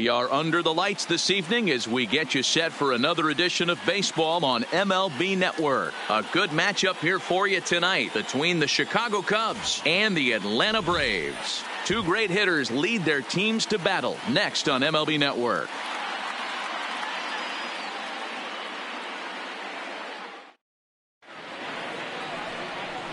We are under the lights this evening as we get you set for another edition of baseball on MLB Network. A good matchup here for you tonight between the Chicago Cubs and the Atlanta Braves. Two great hitters lead their teams to battle next on MLB Network.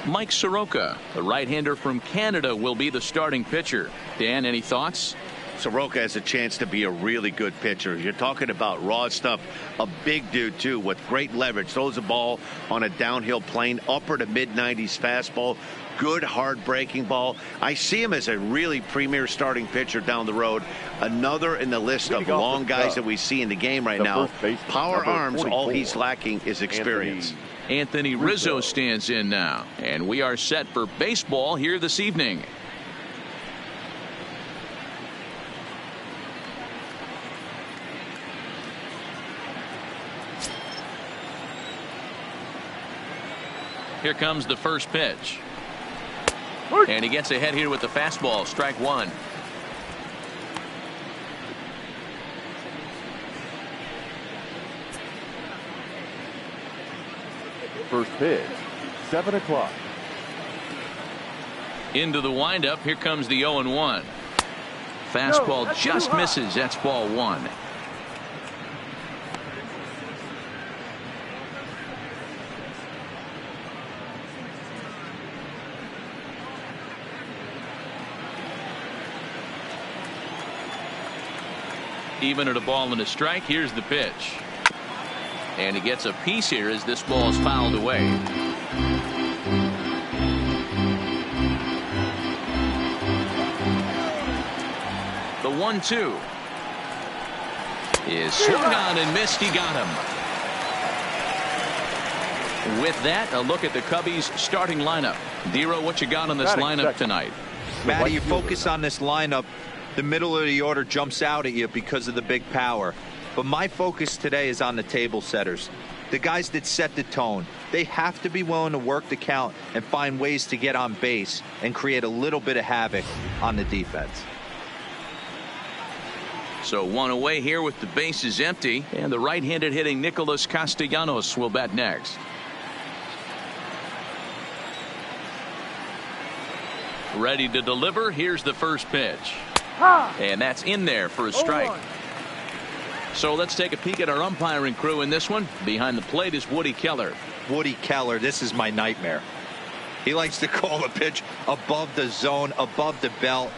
Mike Soroka, the right-hander from Canada, will be the starting pitcher. Dan, any thoughts? Soroka has a chance to be a really good pitcher. You're talking about raw stuff. A big dude, too, with great leverage. Throws the ball on a downhill plane, upper to mid-90s fastball. Good, hard-breaking ball. I see him as a really premier starting pitcher down the road. Another in the list of long guys that we see in the game right now. Power arms, all he's lacking is experience. Anthony Rizzo stands in now, and we are set for baseball here this evening. Here comes the first pitch. And he gets ahead here with the fastball. Strike one. First pitch, 7 o'clock. Into the windup. Here comes the 0-1. Fastball just misses. That's ball one. Even at a ball and a strike. Here's the pitch. And he gets a piece here as this ball is fouled away. The 1-2 is swung on and missed. He got him. With that, a look at the Cubbies starting lineup. Dero, what you got on this lineup tonight? Matty, you focus on this lineup, the middle of the order jumps out at you because of the big power. But my focus today is on the table setters, the guys that set the tone. They have to be willing to work the count and find ways to get on base and create a little bit of havoc on the defense. So one away here with the bases empty, and the right-handed hitting Nicholas Castellanos will bat next. Ready to deliver. Here's the first pitch. And that's in there for a strike. So let's take a peek at our umpiring crew in this one. Behind the plate is Woody Keller. Woody Keller, this is my nightmare. He likes to call the pitch above the zone, above the belt.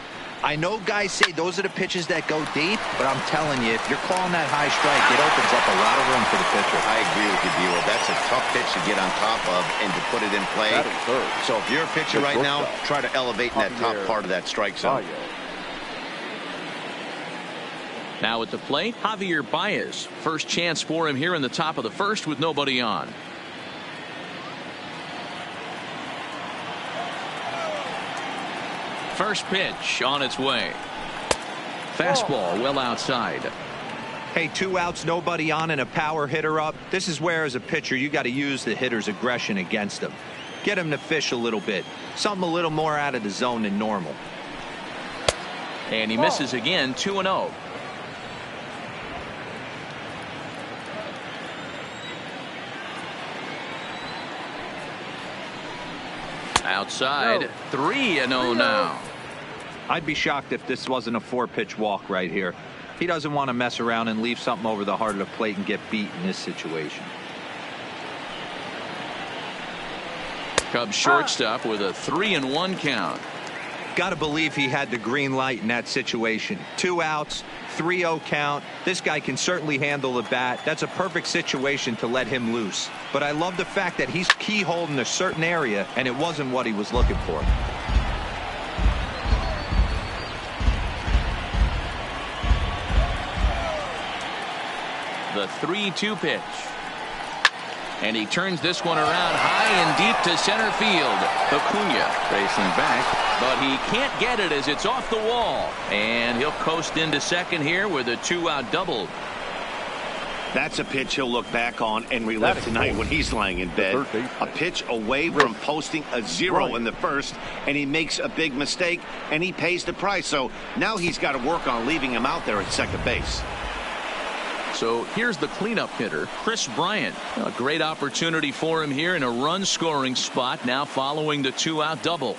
I know guys say those are the pitches that go deep, but I'm telling you, if you're calling that high strike, it opens up a lot of room for the pitcher. I agree with you, Dero. That's a tough pitch to get on top of and to put it in play. So if you're a pitcher right now, try to elevate in that top part of that strike zone. Now at the plate, Javier Baez. First chance for him here in the top of the first with nobody on. First pitch on its way. Fastball well outside. Hey, 2 outs, nobody on, and a power hitter up. This is where, as a pitcher, you got to use the hitter's aggression against him. Get him to fish a little bit. Something a little more out of the zone than normal. And he misses again. 2-0. Outside. 3-0 now. I'd be shocked if this wasn't a 4-pitch walk right here. He doesn't want to mess around and leave something over the heart of the plate and get beat in this situation. Cubs shortstop with a 3-1 count. Got to believe he had the green light in that situation. 2 outs, 3-0 count. This guy can certainly handle the bat. That's a perfect situation to let him loose. But I love the fact that he's keyholding a certain area, and it wasn't what he was looking for. The 3-2 pitch. And he turns this one around high and deep to center field. Acuna racing back, but he can't get it as it's off the wall. And he'll coast into second here with a 2-out double. That's a pitch he'll look back on and relive tonight when he's lying in bed. A pitch away from posting a 0 in the first, and he makes a big mistake, and he pays the price. So now he's got to work on leaving him out there at second base. So here's the cleanup hitter, Chris Bryant. A great opportunity for him here in a run-scoring spot now following the 2-out double.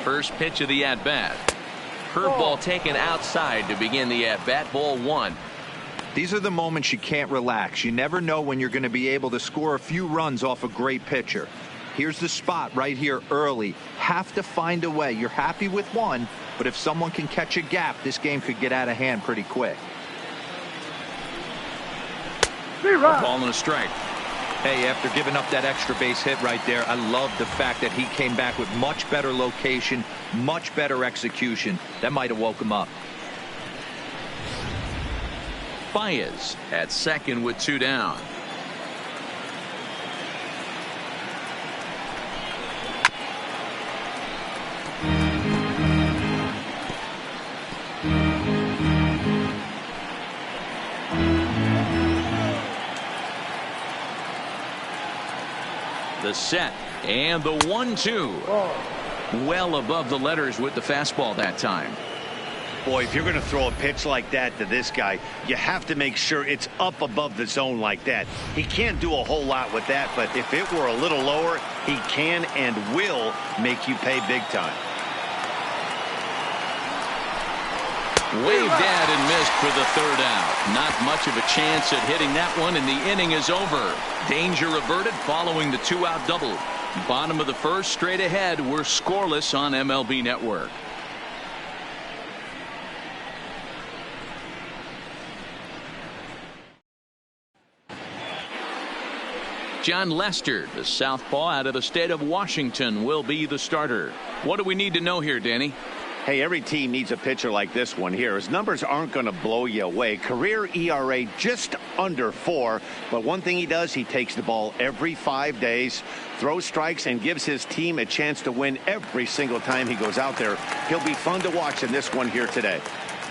First pitch of the at-bat. Curveball taken outside to begin the at-bat. Ball 1. These are the moments you can't relax. You never know when you're going to be able to score a few runs off a great pitcher. Here's the spot right here early. Have to find a way. You're happy with one, but if someone can catch a gap, this game could get out of hand pretty quick. A ball and a strike. Hey, after giving up that extra base hit right there, I love the fact that he came back with much better location, much better execution. That might have woke him up. Baez at second with 2 down. The set and the 1-2. Well above the letters with the fastball that time. Boy, if you're going to throw a pitch like that to this guy, you have to make sure it's up above the zone like that. He can't do a whole lot with that, but if it were a little lower, he can and will make you pay big time. Waved at and missed for the 3rd out. Not much of a chance at hitting that one, and the inning is over. Danger averted following the 2-out double. Bottom of the 1st, straight ahead. We're scoreless on MLB Network. John Lester, the southpaw out of the state of Washington, will be the starter. What do we need to know here, Danny? Hey, every team needs a pitcher like this one here. His numbers aren't going to blow you away. Career ERA just under 4. But one thing he does, he takes the ball every 5 days, throws strikes, and gives his team a chance to win every single time he goes out there. He'll be fun to watch in this one here today.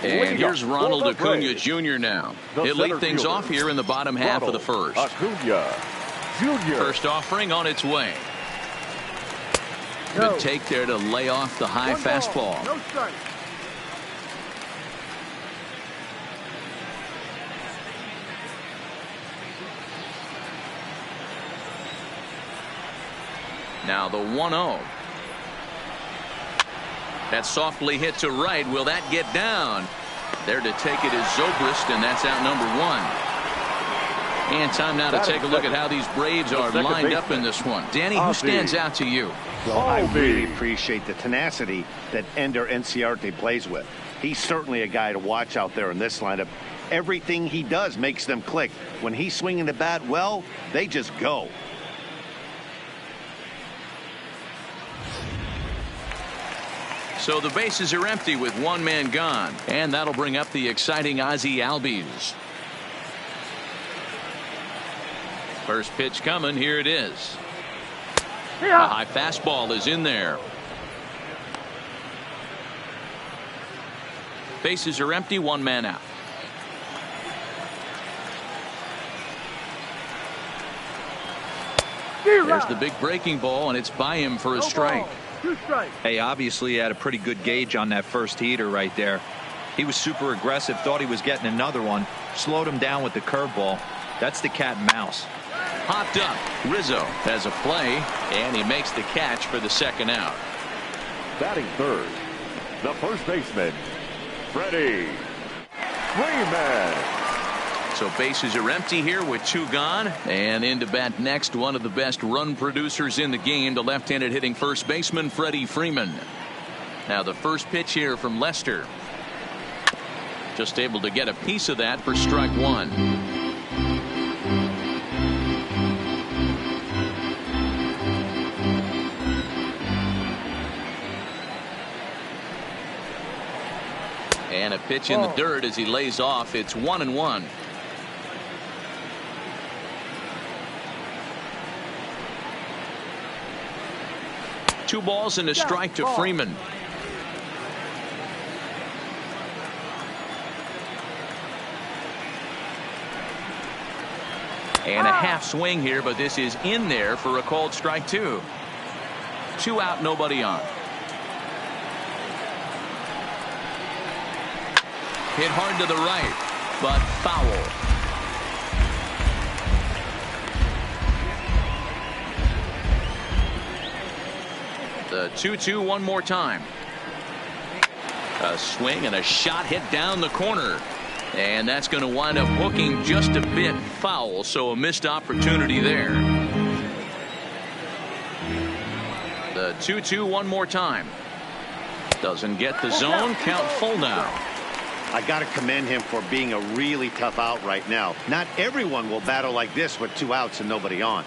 And here's Ronald Acuna Jr. now. He'll lead things off here in the bottom half of the 1st. Acuna Jr. First offering on its way. Good take there to lay off the high fastball. No strike. Now the 1-0. That softly hit to right. Will that get down? There to take it is Zobrist, and that's out number 1. And time now to take a look at how these Braves are lined up in this one. Danny, who stands out to you? Well, I really appreciate the tenacity that Ender Inciarte plays with. He's certainly a guy to watch out there in this lineup. Everything he does makes them click. When he's swinging the bat, well, they just go. So the bases are empty with 1 man gone. And that'll bring up the exciting Ozzie Albies. First pitch coming. Here it is. A high fastball is in there. Bases are empty. 1 man out. There's the big breaking ball, and it's by him for a strike. 2 strikes. Hey, obviously he had a pretty good gauge on that first heater right there. He was super aggressive, thought he was getting another one, slowed him down with the curveball. That's the cat and mouse. Hopped up. Rizzo has a play, and he makes the catch for the 2nd out. Batting 3rd, the first baseman, Freddie Freeman. So bases are empty here with 2 gone, and in to bat next, one of the best run producers in the game, the left-handed hitting first baseman Freddie Freeman. Now the first pitch here from Lester. Just able to get a piece of that for strike 1. And a pitch in the dirt as he lays off. It's 1-1. Two balls and a strike to Freeman. And a half swing here, but this is in there for a called strike 2. 2 out, nobody on. Hit hard to the right, but foul. The 2-2 one more time. A swing and a shot hit down the corner. And that's going to wind up hooking just a bit foul, so a missed opportunity there. The 2-2 one more time. Doesn't get the zone. Count full now. I got to commend him for being a really tough out right now. Not everyone will battle like this with 2 outs and nobody on.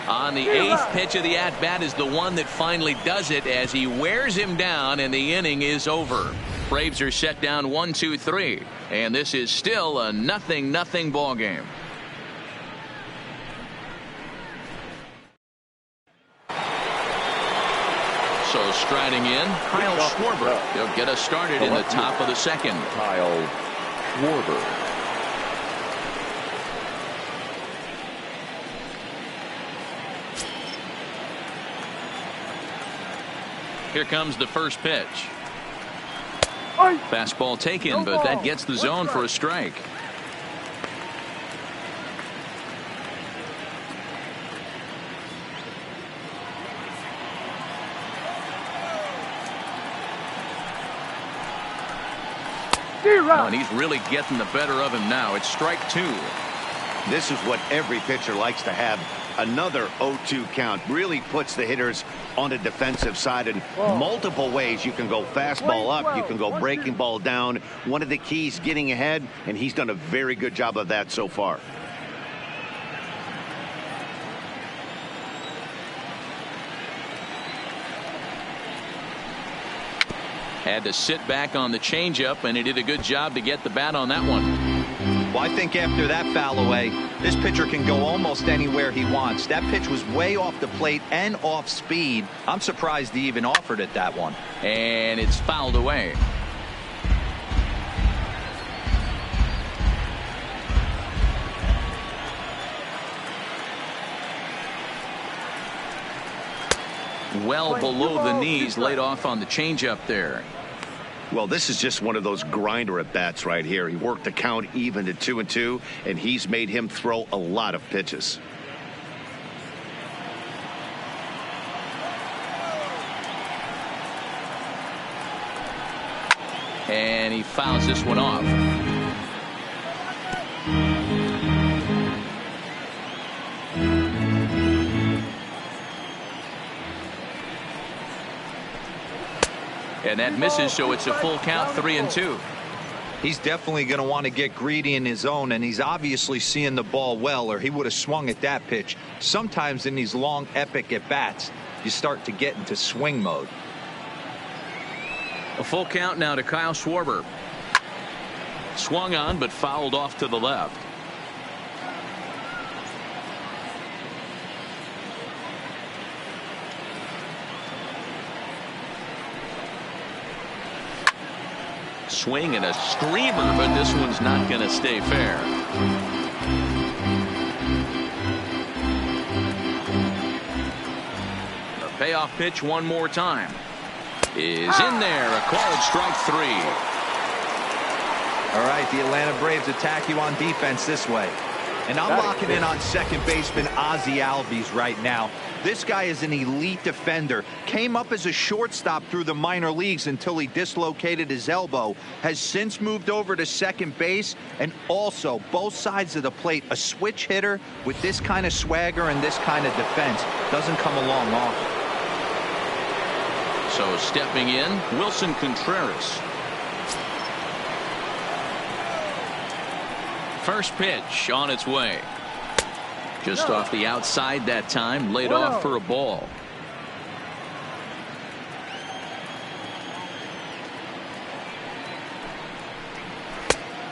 On the 8th pitch of the at-bat is the one that finally does it as he wears him down, and the inning is over. Braves are set down 1-2-3, and this is still a 0-0 ball game. So striding in, Kyle Schwarber. He'll get us started in the top of the second. Kyle Schwarber. Here comes the first pitch. Fastball taken, but that gets the zone for a strike. Oh, and he's really getting the better of him now. It's strike 2. This is what every pitcher likes to have. Another 0-2 count really puts the hitters on the defensive side in multiple ways. You can go fastball up, you can go breaking ball down. One of the keys, getting ahead, and he's done a very good job of that so far. Had to sit back on the changeup, and he did a good job to get the bat on that one. Well, I think after that foul away, this pitcher can go almost anywhere he wants. That pitch was way off the plate and off speed. I'm surprised he even offered it that one. And it's fouled away. Well below the knees, laid off on the changeup there. Well, this is just one of those grinder at bats right here. He worked the count even to 2-2, and he's made him throw a lot of pitches. And he fouls this one off. And that misses, so it's a full count, 3-2. He's definitely going to want to get greedy in his own, and he's obviously seeing the ball well, or he would have swung at that pitch. Sometimes in these long, epic at-bats, you start to get into swing mode. A full count now to Kyle Schwarber. Swung on, but fouled off to the left. Swing and a screamer, but this one's not going to stay fair. The payoff pitch one more time is in there. A called strike 3. All right, the Atlanta Braves attack you on defense this way. And I'm locking in on second baseman Ozzie Albies right now. This guy is an elite defender. Came up as a shortstop through the minor leagues until he dislocated his elbow. Has since moved over to second base, and also both sides of the plate. A switch hitter with this kind of swagger and this kind of defense doesn't come along often. So stepping in, Wilson Contreras. First pitch on its way. Just off the outside that time, laid off for a ball.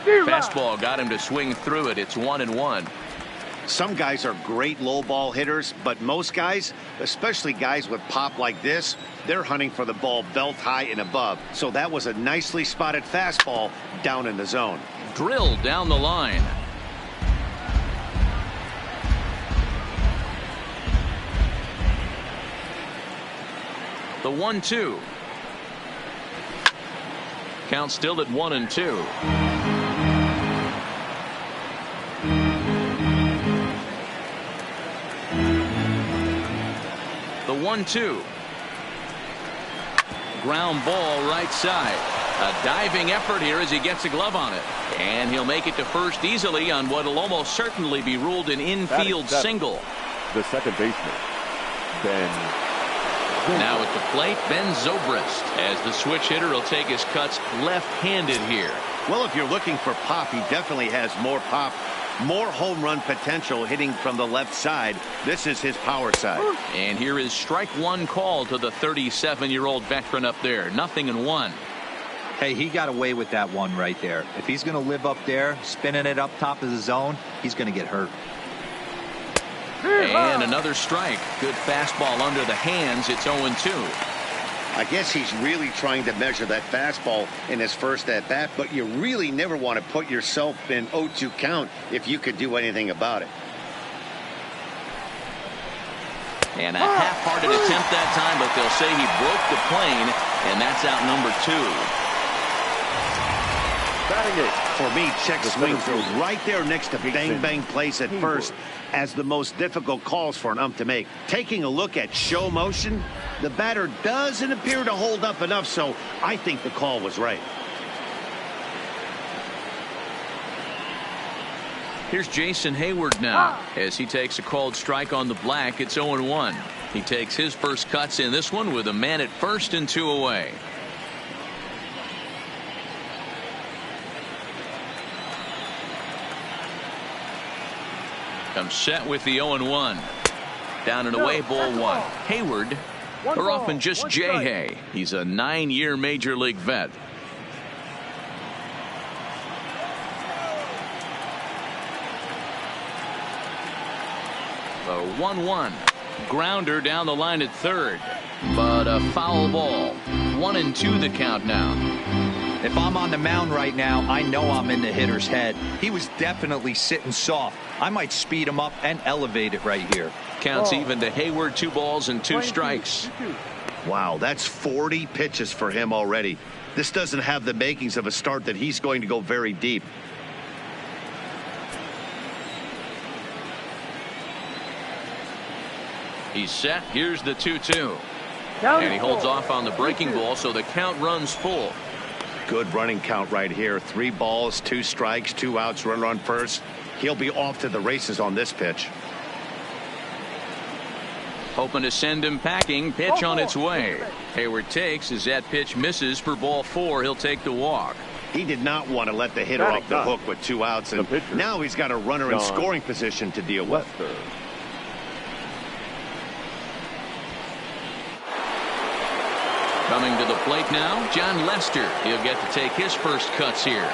Fastball got him to swing through it. It's 1-1. Some guys are great low ball hitters, but most guys, especially guys with pop like this, they're hunting for the ball belt high and above. So that was a nicely spotted fastball down in the zone. Drilled down the line. The 1-2. Count still at 1-2. The 1-2. Ground ball right side. A diving effort here as he gets a glove on it. And he'll make it to first easily on what will almost certainly be ruled an infield single. The second baseman, Ben. Now at the plate, Ben Zobrist, as the switch hitter will take his cuts left-handed here. Well, if you're looking for pop, he definitely has more pop, more home run potential hitting from the left side. This is his power side. And here is strike one call to the 37-year-old veteran up there. 0-1. Hey, he got away with that one right there. If he's going to live up there, spinning it up top of the zone, he's going to get hurt. And another strike. Good fastball under the hands. It's 0-2. I guess he's really trying to measure that fastball in his first at bat, but you really never want to put yourself in 0-2 count if you could do anything about it. And a half-hearted attempt that time, but they'll say he broke the plane, and that's out number 2. For me, check swing through right there next to bang bang place at first as the most difficult calls for an ump to make. Taking a look at show motion, the batter doesn't appear to hold up enough, so I think the call was right. Here's Jason Hayward now as he takes a called strike on the black. It's 0-1. He takes his first cuts in this one with a man at first and 2 away. Comes set with the 0-1. Down and away, ball 1. Hayward, or often just Jay. He's a 9-year major league vet. The 1-1. Grounder down the line at third. But a foul ball. 1-2 the count now. If I'm on the mound right now, I know I'm in the hitter's head. He was definitely sitting soft. I might speed him up and elevate it right here. Counts even to Hayward. 2 balls and 2 strikes. Wow, that's 40 pitches for him already. This doesn't have the makings of a start that he's going to go very deep. He's set. Here's the 2-2. And he holds off on the breaking ball, so the count runs full. Good running count right here. 3 balls, 2 strikes, 2 outs, runner on first. He'll be off to the races on this pitch. Hoping to send him packing. Pitch on its way. Hayward takes as that pitch misses for ball 4. He'll take the walk. He did not want to let the hitter off the hook with 2 outs, and now he's got a runner in scoring position to deal with. Coming to the plate now, John Lester. He'll get to take his first cuts here.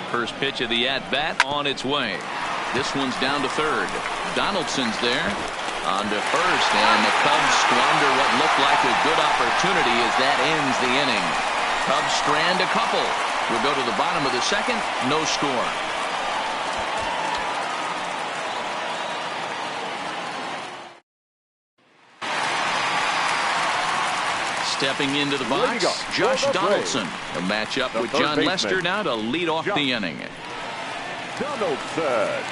First pitch of the at-bat on its way. This one's down to third. Donaldson's there. On to first, and the Cubs squander what looked like a good opportunity as that ends the inning. Cubs strand a couple. We'll go to the bottom of the second. No score. Stepping into the box, Josh Donaldson. A matchup with John Lester now to lead off the inning. Donaldson.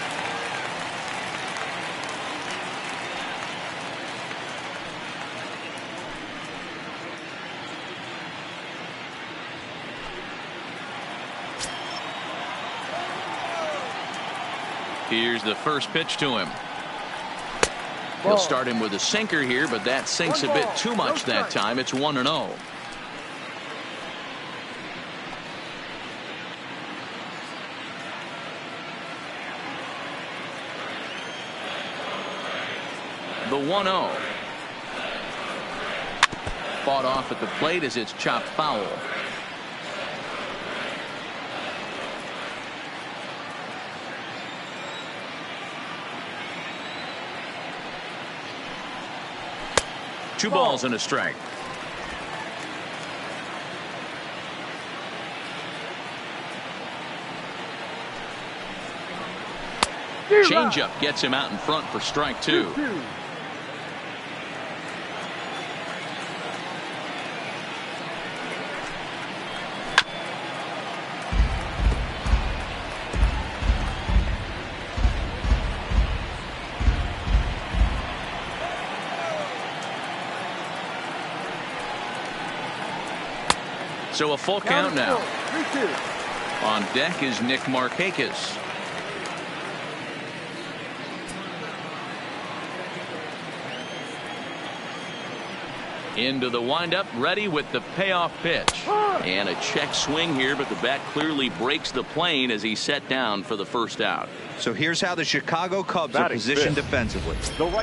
Here's the first pitch to him. He'll start him with a sinker here, but that sinks a bit too much that time. It's 1-0. The 1-0. fought off at the plate as it's chopped foul. Two balls and a strike. Changeup gets him out in front for strike two. So a full count now. 3-2. On deck is Nick Markakis. Into the windup, ready with the payoff pitch. And a check swing here, but the bat clearly breaks the plane as he's set down for the first out. So here's how the Chicago Cubs are positioned defensively.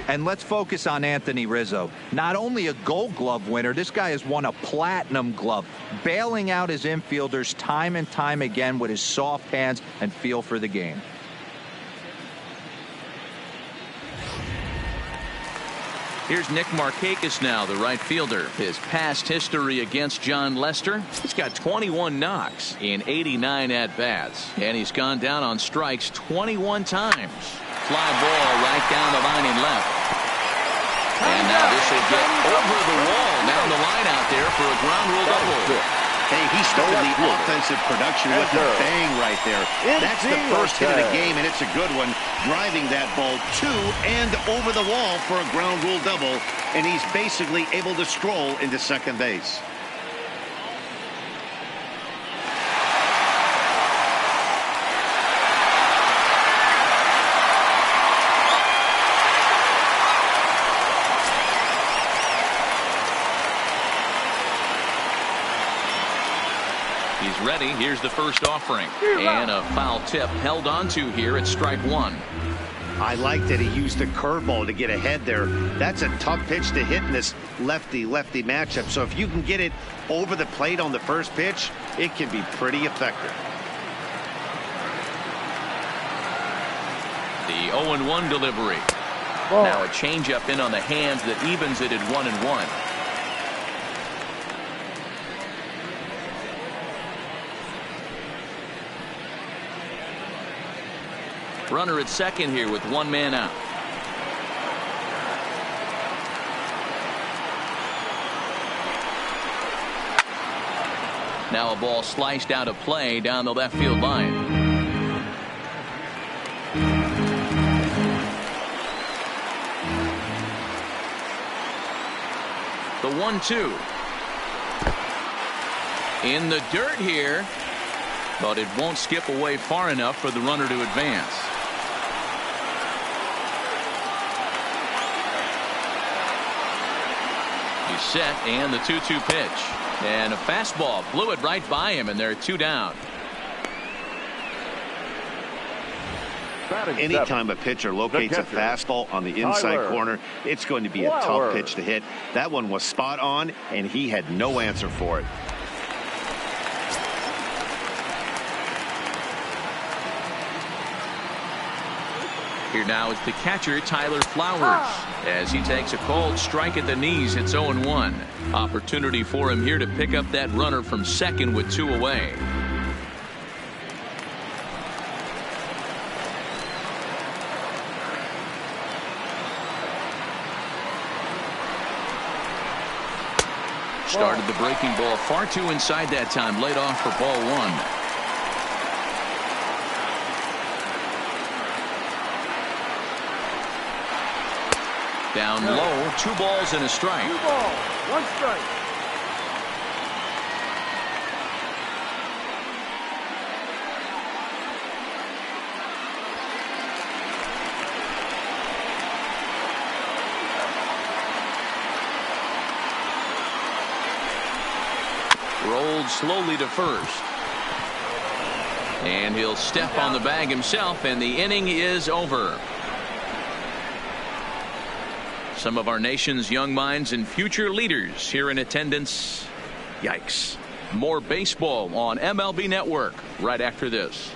And let's focus on Anthony Rizzo. Not only a Gold Glove winner, this guy has won a Platinum Glove, bailing out his infielders time and time again with his soft hands and feel for the game. Here's Nick Markakis now, the right fielder. His past history against John Lester, he's got 21 knocks in 89 at-bats. And he's gone down on strikes 21 times. Fly ball right down the line in left. And now this will get over the wall down the line out there for a ground rule double. Hey, he started the offensive production with a bang right there. That's the first hit of the game, and it's a good one. Driving that ball to and over the wall for a ground rule double, and he's basically able to stroll into second base. He's ready. Here's the first offering. And a foul tip held onto here at strike one. I like that he used the curveball to get ahead there. That's a tough pitch to hit in this lefty-lefty matchup. So if you can get it over the plate on the first pitch, it can be pretty effective. The 0-1 delivery. Now a changeup in on the hands that evens it at 1-1. Runner at second here with one man out. Now a ball sliced out of play down the left field line. The 1-2. In the dirt here, but it won't skip away far enough for the runner to advance. He's set, and the 2-2 pitch. And a fastball blew it right by him, and they're two down. Anytime a pitcher locates a fastball on the inside corner, it's going to be a tough pitch to hit. That one was spot on, and he had no answer for it. Here now is the catcher, Tyler Flowers, as he takes a cold strike at the knees. It's 0-1. Opportunity for him here to pick up that runner from second with two away. Started the breaking ball far too inside that time. Laid off for ball one. Down low, 2 balls and a strike. 2 balls, 1 strike. Rolled slowly to first. And he'll step on the bag himself, and the inning is over. Some of our nation's young minds and future leaders here in attendance. Yikes. More baseball on MLB Network right after this.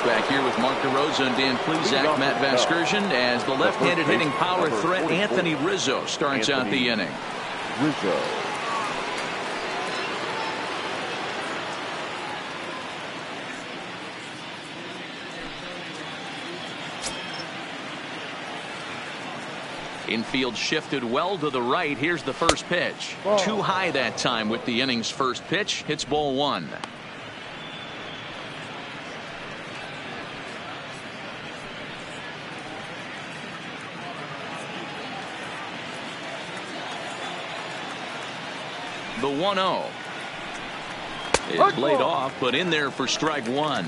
Back here with Mark DeRosa and Dan Plesac, Matt Vasgersian, as the left-handed hitting power threat Anthony Rizzo starts out the inning. Rizzo. Infield shifted well to the right. Here's the first pitch. Too high that time with the inning's first pitch. Hits ball one. The 1-0 is laid off, but in there for strike one.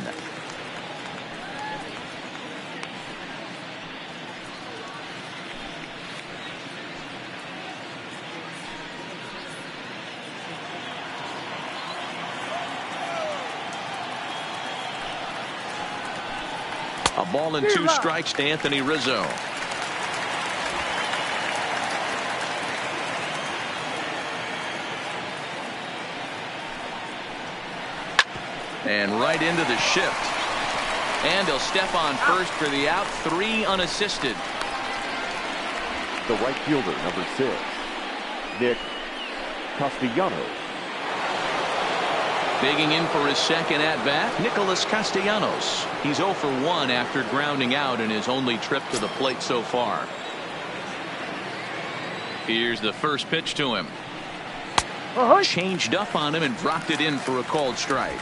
A ball and two strikes to Anthony Rizzo. And right into the shift. And he'll step on first for the out. 3 unassisted. The right fielder, number 6, Nick Castellanos. Digging in for his second at-bat, Nicholas Castellanos. He's 0 for 1 after grounding out in his only trip to the plate so far. Here's the first pitch to him. Changed up on him and dropped it in for a called strike.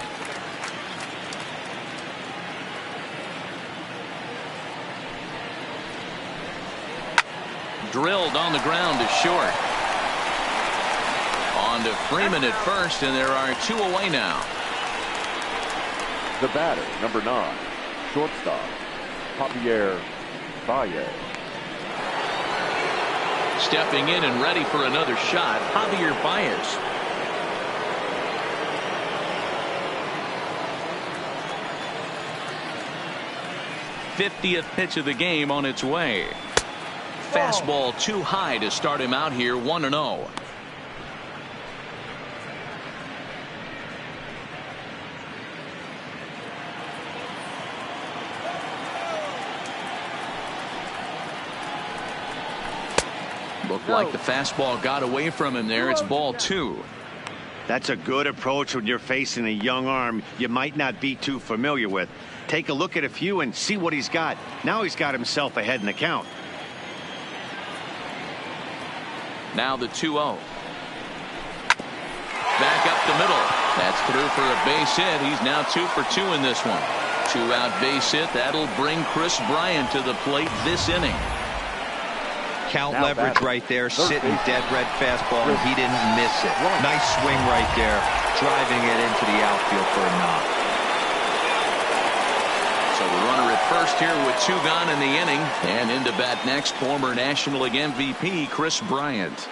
Drilled on the ground to short. On to Freeman at first, and there are 2 away now. The batter, number 9, shortstop, Javier Baez. Stepping in and ready for another shot, Javier Baez. '50th pitch of the game on its way. Fastball too high to start him out here. 1-0. Looked like the fastball got away from him there. It's ball 2. That's a good approach when you're facing a young arm you might not be too familiar with. Take a look at a few and see what he's got. Now he's got himself ahead in the count. Now the 2-0. Back up the middle. That's through for a base hit. He's now 2 for 2 in this one. 2-out base hit. That'll bring Chris Bryant to the plate this inning. Count leverage right there. Sitting dead red fastball, and he didn't miss it. Nice swing right there. Driving it into the outfield for a knock. So the runner at first here with 2 gone in the inning. And into bat next, former National League MVP Chris Bryant.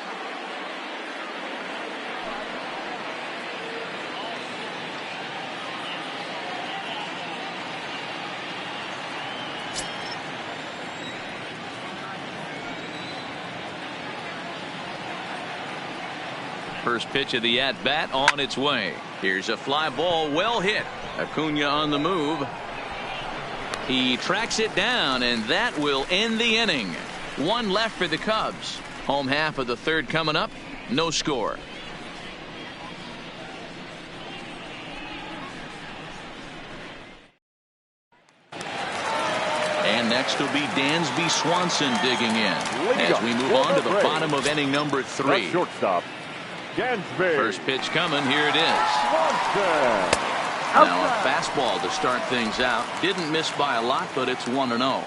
First pitch of the at-bat on its way. Here's a fly ball, well hit. Acuna on the move. He tracks it down, and that will end the inning. 1 left for the Cubs. Home half of the 3rd coming up. No score. And next will be Dansby Swanson digging in as we move on to the bottom of inning number 3. Shortstop, Dansby. First pitch coming. Here it is. Swanson. Now a fastball to start things out. Didn't miss by a lot, but it's 1-0.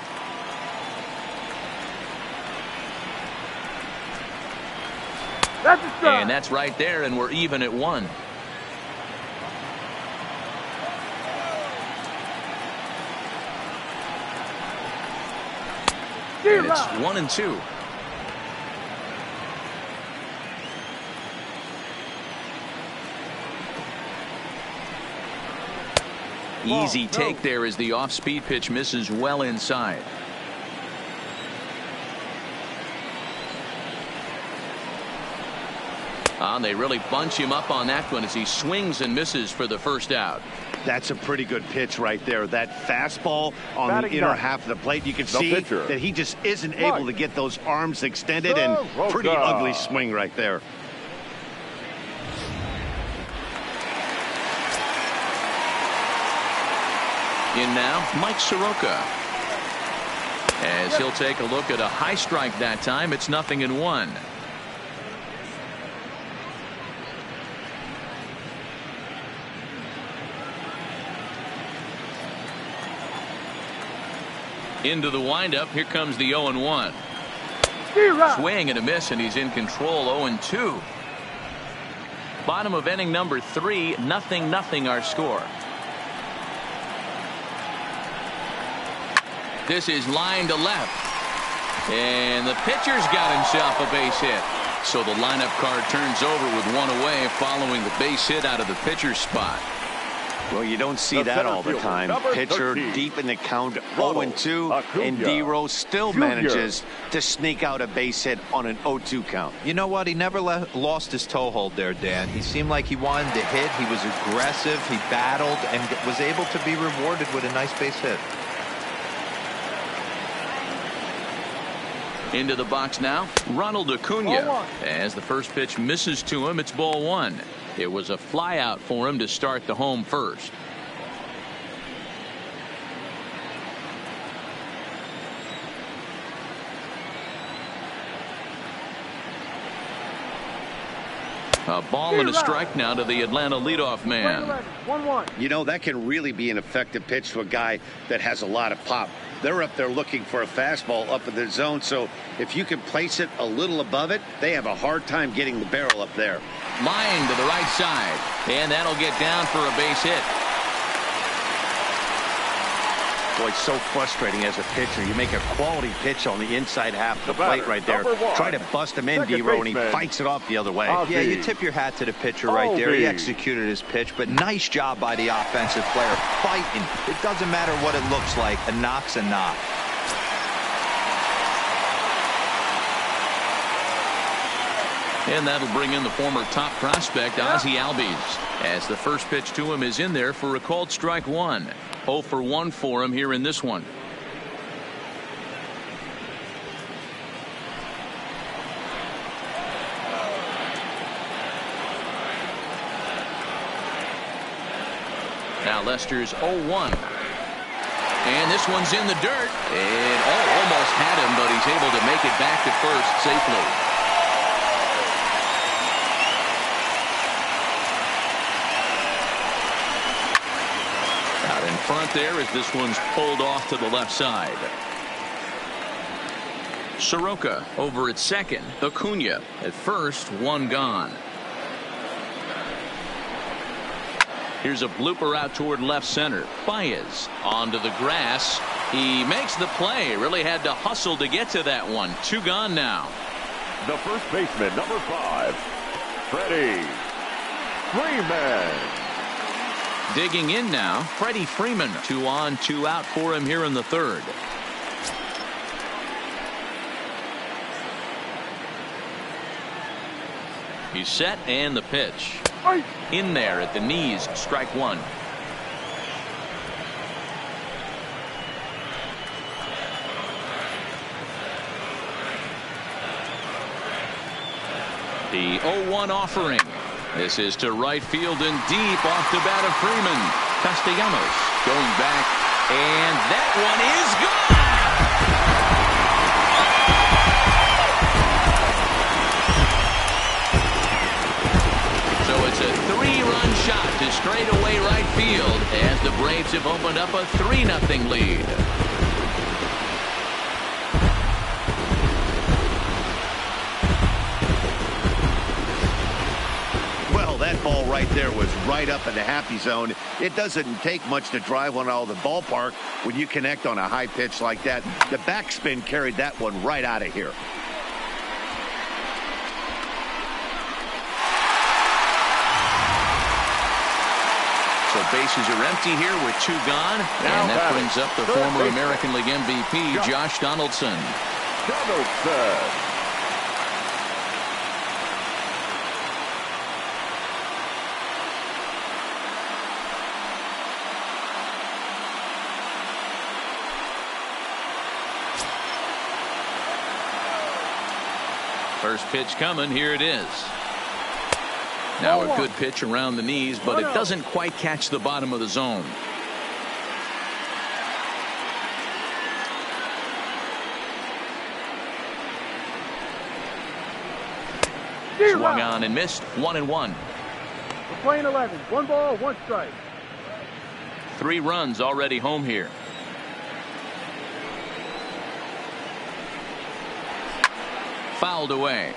And that's right there, and we're even at 1. And it's 1-2. Easy take there as the off-speed pitch misses well inside. They really bunch him up on that one as he swings and misses for the first out. That's a pretty good pitch right there. That fastball on the inner half of the plate. You can see that he just isn't able to get those arms extended, and pretty ugly swing right there. In now, Mike Soroka. As he'll take a look at a high strike that time. It's 0-1. Into the windup. Here comes the 0-1. Swing and a miss, and he's in control. 0-2. Bottom of inning number 3. 0-0 our score. This is line to left. And the pitcher's got himself a base hit. So the lineup card turns over with one away following the base hit out of the pitcher's spot. Well, you don't see that all the time. Pitcher deep in the count, 0-2, and D-Rose still manages to sneak out a base hit on an 0-2 count. You know what? He never lost his toehold there, Dan. He seemed like he wanted to hit. He was aggressive. He battled and was able to be rewarded with a nice base hit. Into the box now, Ronald Acuna. As the first pitch misses to him, it's ball 1. It was a fly out for him to start the home first. A ball and a strike now to the Atlanta leadoff man. 1-1. You know, that can really be an effective pitch to a guy that has a lot of pop. They're up there looking for a fastball up in the zone, so if you can place it a little above it, they have a hard time getting the barrel up there. Line to the right side, and that'll get down for a base hit. Boy, it's so frustrating as a pitcher. You make a quality pitch on the inside half of the plate right there. Try to bust him in, D-Row, and he fights it off the other way. Yeah, you tip your hat to the pitcher right there. He executed his pitch, but nice job by the offensive player fighting. It doesn't matter what it looks like. A knock's a knock. And that'll bring in the former top prospect, Ozzie Albies, as the first pitch to him is in there for a called strike 1. 0 for 1 for him here in this one. Now Lester's 0-1. And this one's in the dirt. And almost had him, but he's able to make it back to first safely. In front there as this one's pulled off to the left side. Soroka over at second. Acuna at first. One gone. Here's a blooper out toward left center. Baez onto the grass. He makes the play. Really had to hustle to get to that one. 2 gone now. The first baseman, number 5, Freddie Freeman. Digging in now, Freddie Freeman. 2 on, 2 out for him here in the third. He's set and the pitch. In there at the knees, strike 1. The 0-1 offering. This is to right field and deep off the bat of Freeman. Castellanos going back, and that one is gone! So it's a 3-run shot to straightaway right field as the Braves have opened up a 3-0 lead. That ball right there was right up in the happy zone. It doesn't take much to drive one out of the ballpark when you connect on a high pitch like that. The backspin carried that one right out of here. So bases are empty here with 2 gone. And that brings up the former American League MVP, Josh Donaldson. First pitch coming. Here it is. Now a good pitch around the knees, but it doesn't quite catch the bottom of the zone. Swung on and missed. 1-1. We're playing 11. 1 ball, 1 strike. 3 runs already home here. Fouled away.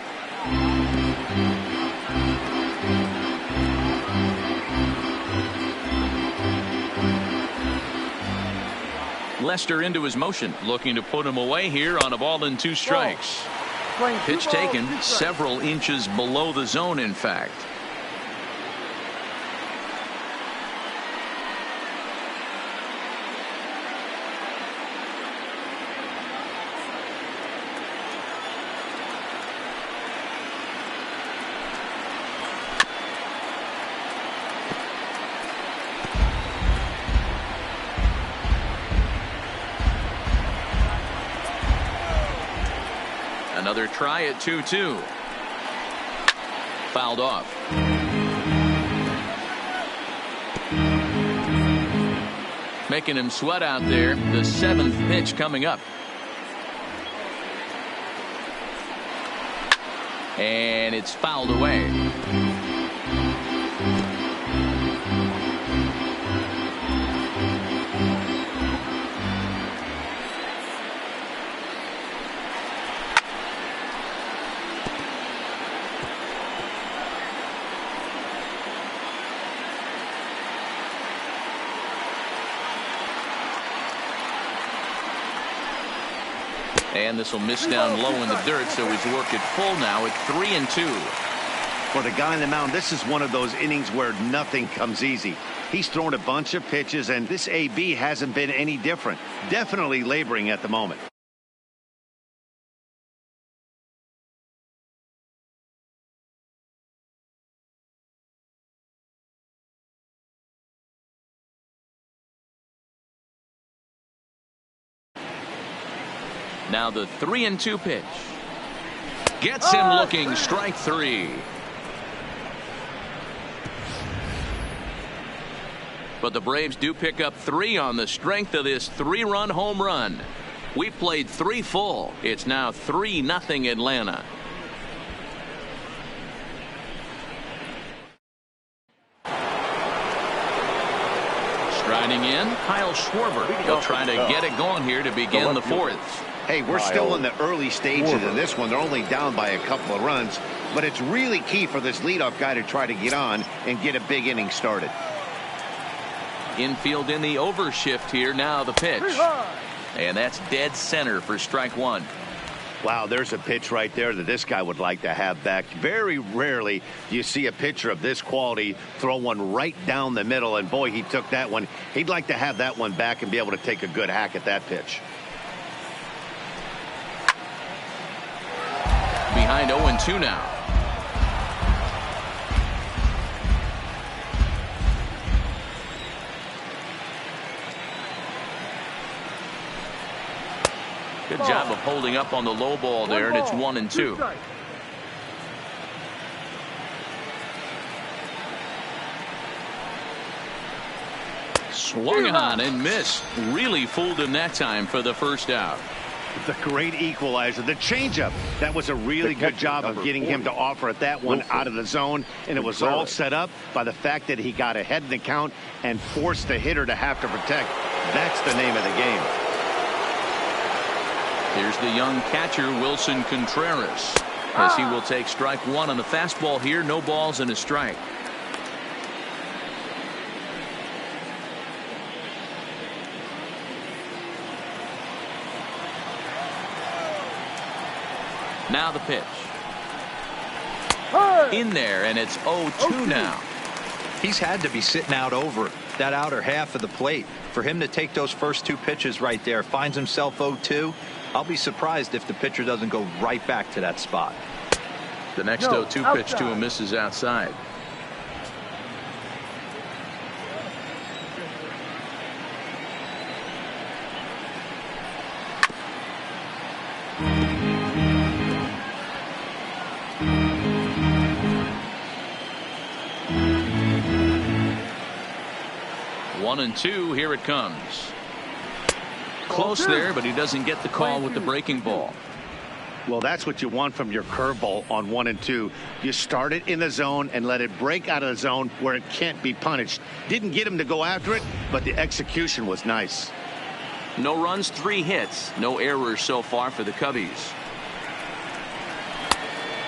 Lester into his motion, looking to put him away here on a ball and 2 strikes. Pitch taken several inches below the zone, in fact. Another try at 2-2. Fouled off. Making him sweat out there. The 7th pitch coming up. And it's fouled away. And this will miss down low in the dirt, so he's worked it full now at 3-2. For the guy on the mound, this is one of those innings where nothing comes easy. He's thrown a bunch of pitches, and this AB hasn't been any different. Definitely laboring at the moment. Now the 3-2 pitch. Gets him looking. Strike 3. But the Braves do pick up 3 on the strength of this 3-run home run. We played 3 full. It's now 3-0 Atlanta. Striding in, Kyle Schwarber. He'll try to get it going here to begin the 4th. Hey, we're still in the early stages of this one. They're only down by a couple of runs, but it's really key for this leadoff guy to try to get on and get a big inning started. Infield in the overshift here. Now the pitch. And that's dead center for strike 1. Wow, there's a pitch right there that this guy would like to have back. Very rarely do you see a pitcher of this quality throw one right down the middle, and boy, he took that one. He'd like to have that one back and be able to take a good hack at that pitch. Behind 0-2 now. Good job of holding up on the low ball there, and it's 1-2. Swung on and missed. Really fooled him that time for the first out. The great equalizer, the changeup. That was a really good job of getting him to offer at that one out of the zone, and it was all set up by the fact that he got ahead in the count and forced the hitter to have to protect. That's the name of the game. Here's the young catcher, Wilson Contreras, as he will take strike 1 on the fastball here. No balls and a strike. Now the pitch. In there, and it's 0-2 now. He's had to be sitting out over it. left that outer half of the plate. For him to take those first 2 pitches right there, finds himself 0-2. I'll be surprised if the pitcher doesn't go right back to that spot. The next 0-2 pitch to him misses outside. One and two, here it comes. Close there, but he doesn't get the call with the breaking ball. Well, that's what you want from your curveball on 1 and 2. You start it in the zone and let it break out of the zone where it can't be punished. Didn't get him to go after it, but the execution was nice. No runs, 3 hits. No errors so far for the Cubbies.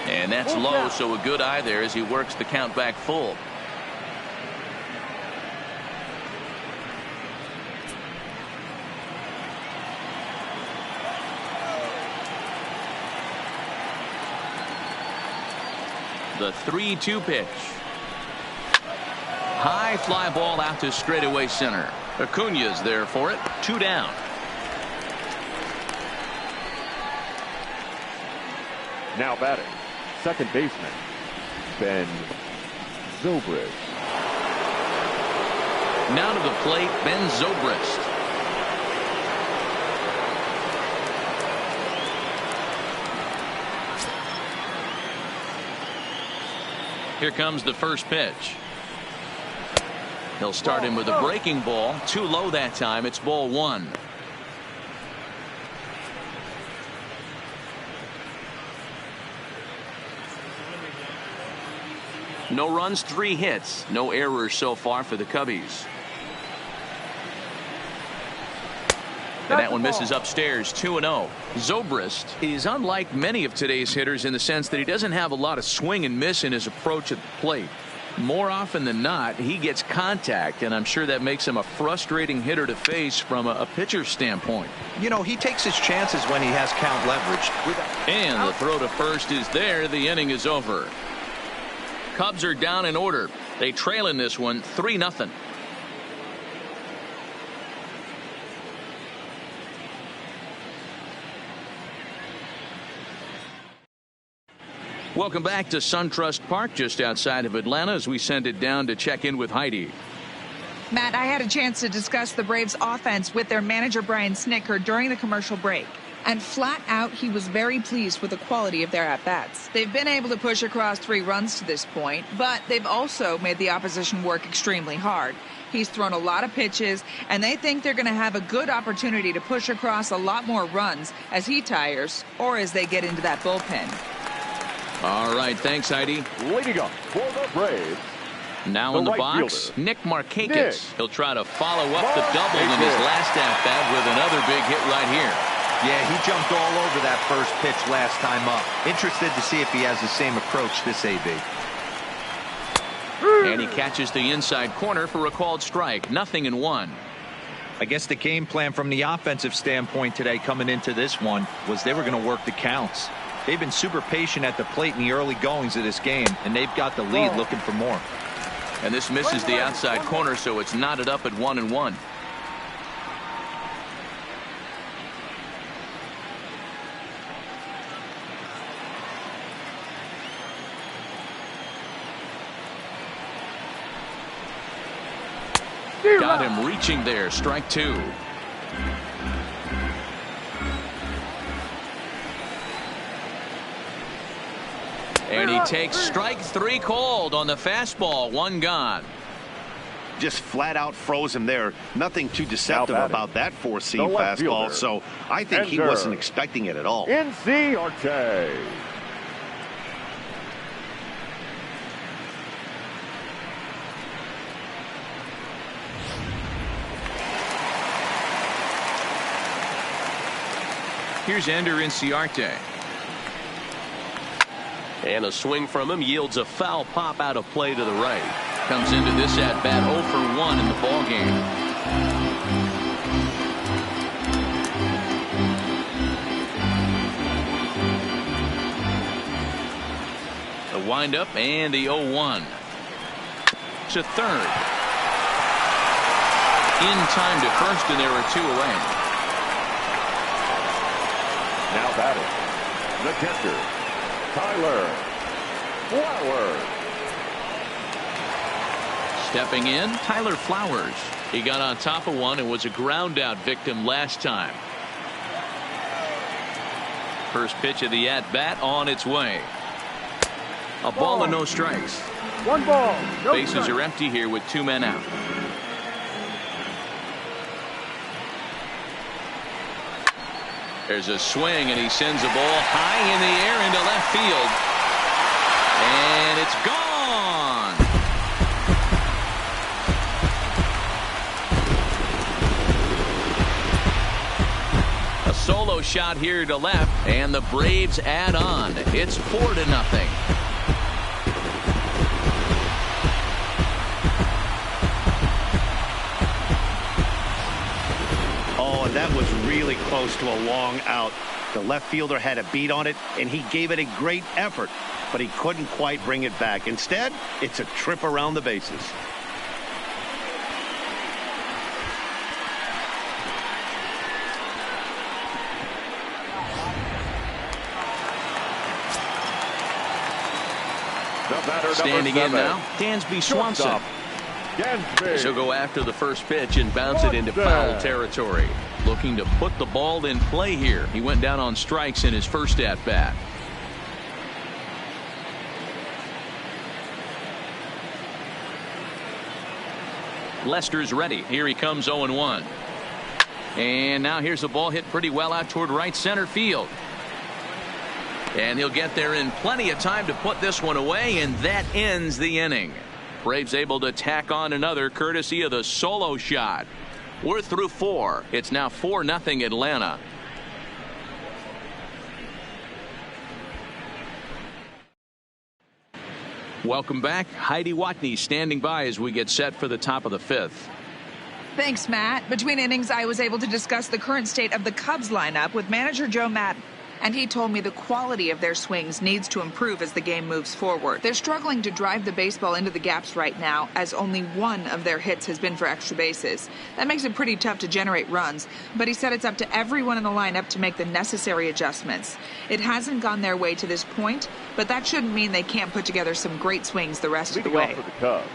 And that's low, so a good eye there as he works the count back full. The 3-2 pitch. High fly ball out to straightaway center. Acuna's there for it. 2 down. Now batting, second baseman, Ben Zobrist. Now to the plate, Ben Zobrist. Here comes the first pitch. He'll start him with a breaking ball. Too low that time. It's ball 1. No runs, 3 hits. No errors so far for the Cubbies. And that one misses upstairs. 2-0. Zobrist is unlike many of today's hitters in the sense that he doesn't have a lot of swing and miss in his approach at the plate. More often than not, he gets contact, and I'm sure that makes him a frustrating hitter to face from a pitcher's standpoint. You know, he takes his chances when he has count leverage. And the throw to first is there. The inning is over. Cubs are down in order. They trail in this one 3-0. Welcome back to SunTrust Park just outside of Atlanta as we send it down to check in with Heidi. Matt, I had a chance to discuss the Braves offense with their manager Brian Snitker during the commercial break. And flat out, he was very pleased with the quality of their at-bats. They've been able to push across 3 runs to this point, but they've also made the opposition work extremely hard. He's thrown a lot of pitches, and they think they're going to have a good opportunity to push across a lot more runs as he tires or as they get into that bullpen. All right, thanks, Heidi. Leading up for the Braves. Now in the box, Nick Markakis. He'll try to follow up the double in his last at-bat with another big hit right here. Yeah, he jumped all over that first pitch last time up. Interested to see if he has the same approach this AB. And he catches the inside corner for a called strike. 0-1. I guess the game plan from the offensive standpoint today coming into this one was they were going to work the counts. They've been super patient at the plate in the early goings of this game, and they've got the lead looking for more. And this misses the outside corner, so it's knotted up at 1-1. Got him reaching there. Strike 2. And he takes strike 3 called on the fastball. 1 gone. Just flat out froze him there. Nothing too deceptive about that 4-seam fastball. So I think he wasn't expecting it at all. NC Arte. Here's Ender Inciarte. And a swing from him yields a foul pop out of play to the right. Comes into this at bat 0 for 1 in the ball game. The windup and the 0-1 to third. in time to first, and there are 2 away. Now batting, the catcher, Tyler Flowers. Stepping in, Tyler Flowers. He got on top of one and was a ground out victim last time. First pitch of the at-bat on its way. A ball and no strikes. 1 ball, no Bases strike. are empty here with 2 men out. There's a swing, and he sends a ball high in the air into left field. And it's gone. A solo shot here to left, and the Braves add on. It's 4-0. Oh, and that was really close to a long out. The left fielder had a beat on it, and he gave it a great effort, but he couldn't quite bring it back. Instead, it's a trip around the bases. Standing in now, Dansby Swanson. She'll go after the first pitch and bounce it into foul territory. Looking to put the ball in play here. He went down on strikes in his first at bat. Lester's ready. Here he comes 0-1. And now here's the ball hit pretty well out toward right center field. And he'll get there in plenty of time to put this one away, and that ends the inning. Braves able to tack on another courtesy of the solo shot. We're through 4. It's now 4-0 Atlanta. Welcome back. Heidi Watney standing by as we get set for the top of the 5th. Thanks, Matt. Between innings, I was able to discuss the current state of the Cubs lineup with manager Joe Maddon. And he told me the quality of their swings needs to improve as the game moves forward. They're struggling to drive the baseball into the gaps right now, as only 1 of their hits has been for extra bases. That makes it pretty tough to generate runs, but he said it's up to everyone in the lineup to make the necessary adjustments. It hasn't gone their way to this point, but that shouldn't mean they can't put together some great swings the rest of the way. For the Cubs,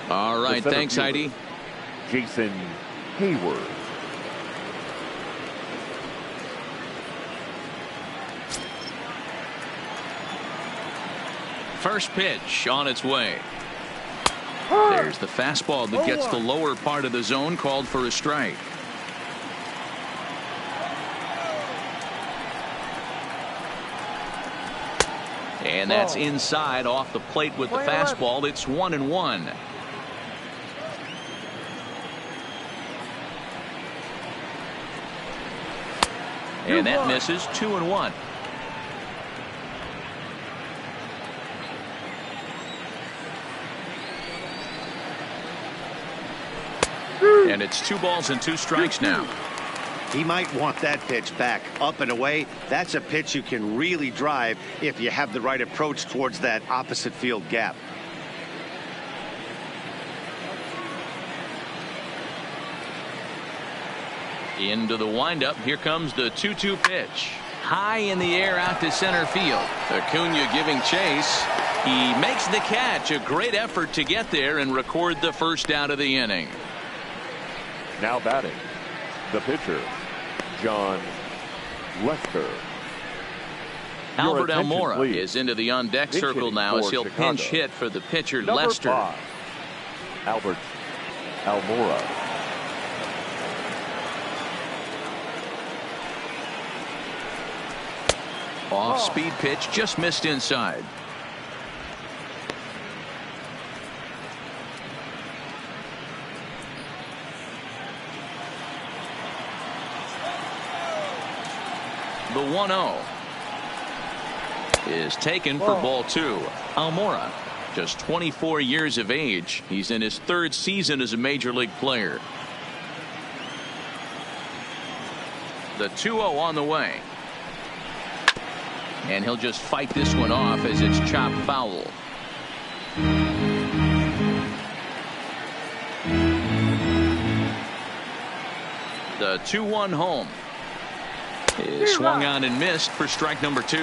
all right, thanks, Heidi. Jason Hayward. First pitch on its way. There's the fastball that gets the lower part of the zone, called for a strike. And that's inside off the plate with the fastball. It's 1-1. And that misses. 2-1. And it's 2 balls and 2 strikes now. He might want that pitch back. Up and away, that's a pitch you can really drive if you have the right approach towards that opposite field gap. Into the windup. Here comes the 2-2 pitch. High in the air out to center field. Acuna giving chase. He makes the catch. A great effort to get there and record the first out of the inning. Now batting, the pitcher, John Lester. Albert Almora is into the on-deck circle now as he'll pinch hit for the pitcher, Lester. 5, Albert Almora. Off-speed pitch, just missed inside. The 1-0 is taken for ball 2. Almora, just 24 years of age. He's in his 3rd season as a major league player. The 2-0 on the way. And he'll just fight this one off as it's chopped foul. The 2-1 home is swung on and missed for strike number 2.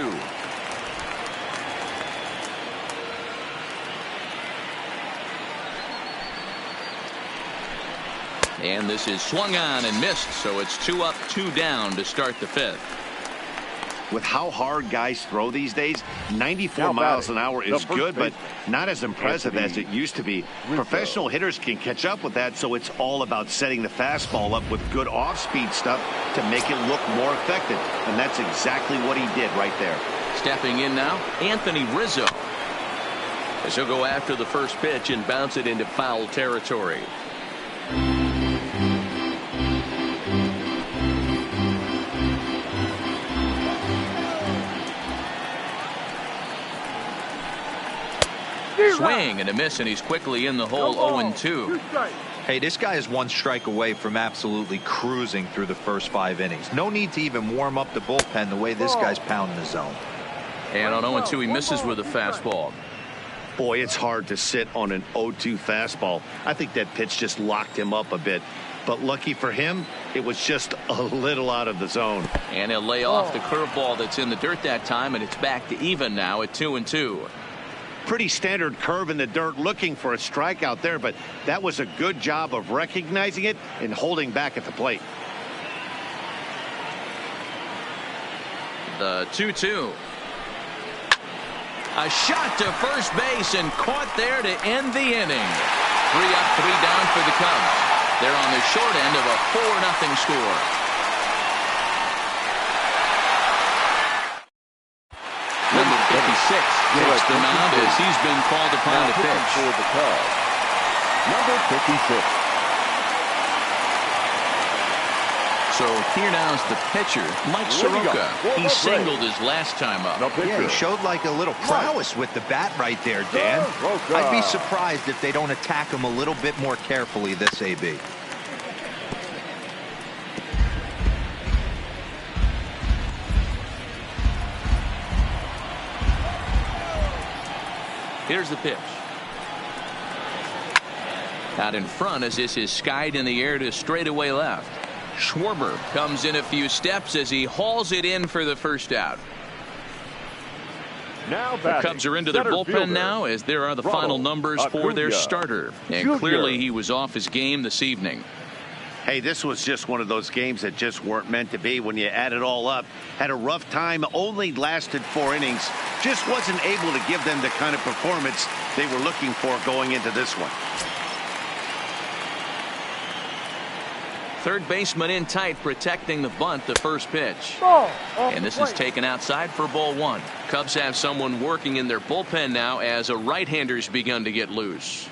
And this is swung on and missed, so it's 2 up, 2 down to start the 5th. With how hard guys throw these days, 94 miles an hour is good, but not as impressive as it used to be. Professional hitters can catch up with that, so it's all about setting the fastball up with good off-speed stuff to make it look more effective. And that's exactly what he did right there. Stepping in now, Anthony Rizzo. As he'll go after the first pitch and bounce it into foul territory. Swing and a miss, and he's quickly in the hole. 0-2. Hey, this guy is 1 strike away from absolutely cruising through the first 5 innings. No need to even warm up the bullpen the way this guy's pounding the zone. And on 0-2, he misses with a fastball. Boy, it's hard to sit on an 0-2 fastball. I think that pitch just locked him up a bit. But lucky for him, it was just a little out of the zone. And he'll lay off the curveball that's in the dirt that time, and it's back to even now at 2-2. Pretty standard curve in the dirt, looking for a strikeout there, but that was a good job of recognizing it and holding back at the plate. The 2-2. A shot to first base and caught there to end the inning. 3 up, 3 down for the Cubs. They're on the short end of a 4-0 score. Number 56 takes the mound as he's been called upon to pitch. For the Cubs, number 56. So here now is the pitcher, Mike Soroka. He singled his last time up. Yeah, he showed like a little prowess with the bat right there, Dan. I'd be surprised if they don't attack him a little bit more carefully this AB. Here's the pitch. Out in front as this is skied in the air to straightaway left. Schwarber comes in a few steps as he hauls it in for the first out. Now the Cubs are into their bullpen now as there are the final numbers for their starter. And clearly he was off his game this evening. Hey, this was just one of those games that just weren't meant to be when you add it all up. Had a rough time, only lasted 4 innings. Just wasn't able to give them the kind of performance they were looking for going into this one. Third baseman in tight, protecting the bunt, the first pitch. And this is taken outside for ball 1. Cubs have someone working in their bullpen now as a right-hander's begun to get loose.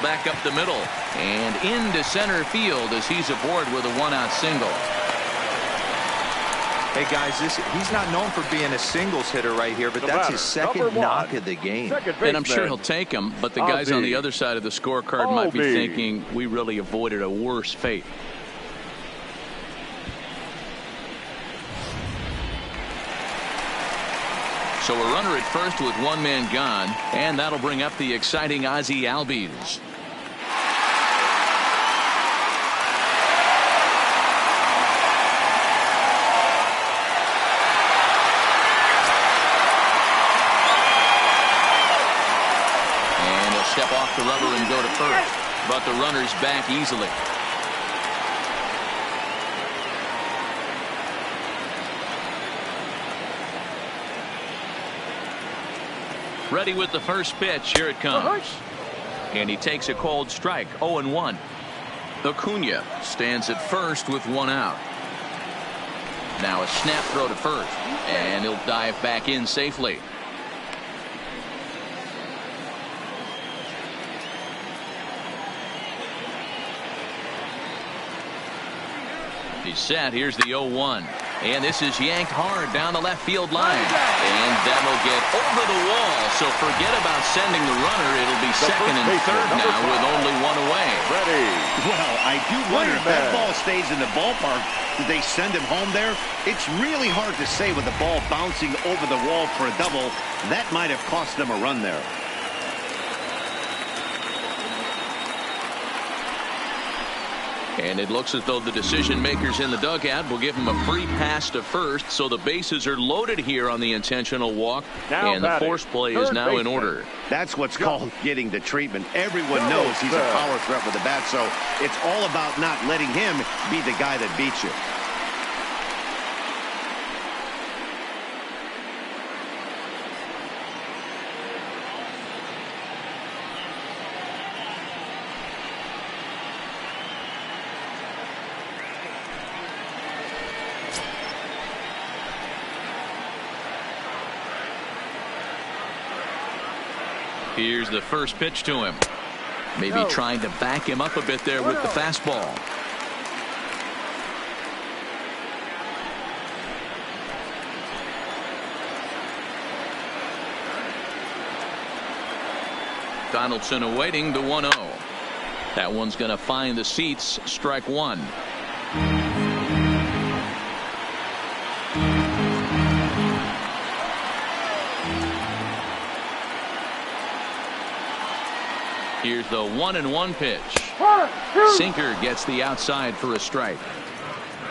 Back up the middle and into center field as he's aboard with a 1-out single. Hey guys, he's not known for being a singles hitter right here, but that's his second knock of the game. And I'm sure he'll take him, but the guys on the other side of the scorecard might be thinking we really avoided a worse fate. So a runner at first with 1 man gone, and that'll bring up the exciting Ozzie Albies. Step off the rubber and go to first, but the runner's back easily. Ready with the first pitch. Here it comes. And he takes a cold strike. 0-1. Acuna stands at first with 1 out. Now a snap throw to first, and he'll dive back in safely. He's set. Here's the 0-1. And this is yanked hard down the left field line. And that'll get over the wall. So forget about sending the runner. It'll be second and third now with only one away. Ready. Well, I do wonder if that ball stays in the ballpark, did they send him home there? It's really hard to say with the ball bouncing over the wall for a double. That might have cost them a run there. And it looks as though the decision makers in the dugout will give him a free pass to first. So the bases are loaded here on the intentional walk. And the force play is now in order. That's what's called getting the treatment. Everyone knows he's a power threat with the bat. So it's all about not letting him be the guy that beats you. Here's the first pitch to him. Maybe trying to back him up a bit there with the fastball. Donaldson awaiting the 1-0. That one's going to find the seats. Strike one. Here's the 1-1 pitch. Sinker gets the outside for a strike.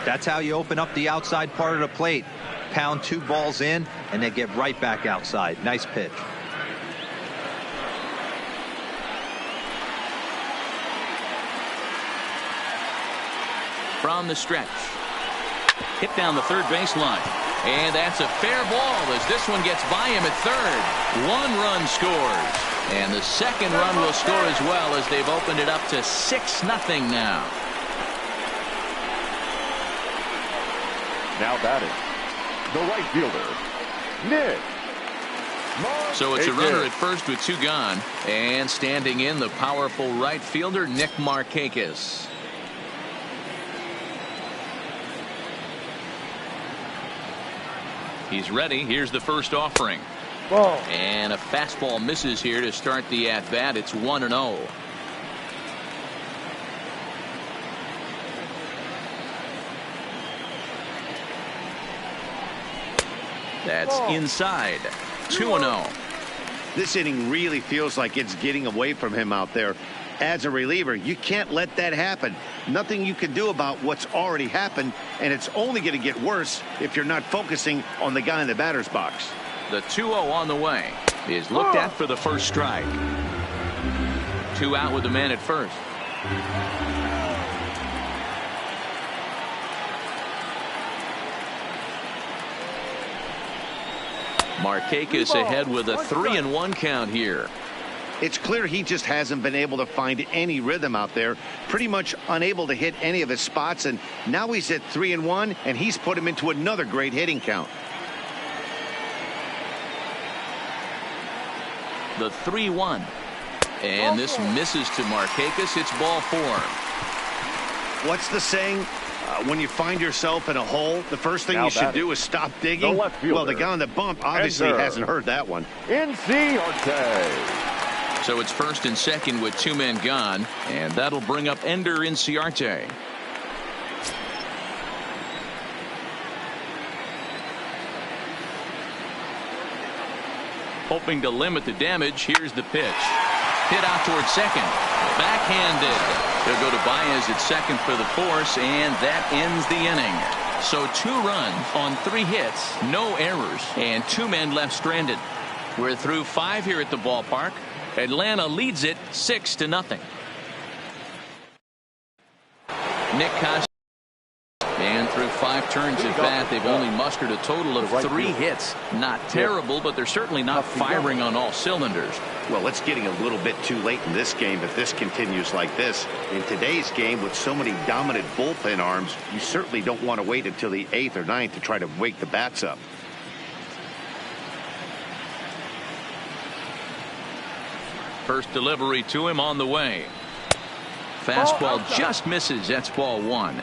That's how you open up the outside part of the plate. Pound two balls in and then get right back outside. Nice pitch. From the stretch. Hit down the third baseline. And that's a fair ball as this one gets by him at third. One run scores. And the second run will score as well as they've opened it up to 6-0 now. Now batting, the right fielder, Nick. So it's a runner at first with two gone. And standing in, the powerful right fielder, Nick Markakis. He's ready. Here's the first offering. Ball. And a fastball misses here to start the at-bat. It's 1-0. That's inside. 2-0. This inning really feels like it's getting away from him out there. As a reliever, you can't let that happen. Nothing you can do about what's already happened, and it's only going to get worse if you're not focusing on the guy in the batter's box. The 2-0 on the way is looked at for the first strike. 2 out with the man at first. Markakis ahead with a 3-1 count here. It's clear he just hasn't been able to find any rhythm out there. Pretty much unable to hit any of his spots, and now he's at 3-1, and he's put him into another great hitting count. The 3-1. And this misses to Markakis. It's ball 4. What's the saying? When you find yourself in a hole, the first thing you should do is stop digging. Well, the guy on the bump obviously hasn't heard that one. Inciarte. So it's first and second with 2 men gone, and that'll bring up Ender Inciarte. Hoping to limit the damage. Here's the pitch. Hit out towards second. Backhanded. They'll go to Baez at second for the force, and that ends the inning. So 2 runs on 3 hits, no errors, and 2 men left stranded. We're through 5 here at the ballpark. Atlanta leads it 6-0. Nick Costa. And through 5 turns at bat, they've only mustered a total of 3 hits. Not terrible, but they're certainly not firing on all cylinders. Well, it's getting a little bit too late in this game if this continues like this. In today's game, with so many dominant bullpen arms, you certainly don't want to wait until the 8th or 9th to try to wake the bats up. First delivery to him on the way. Fastball just misses. That's ball 1.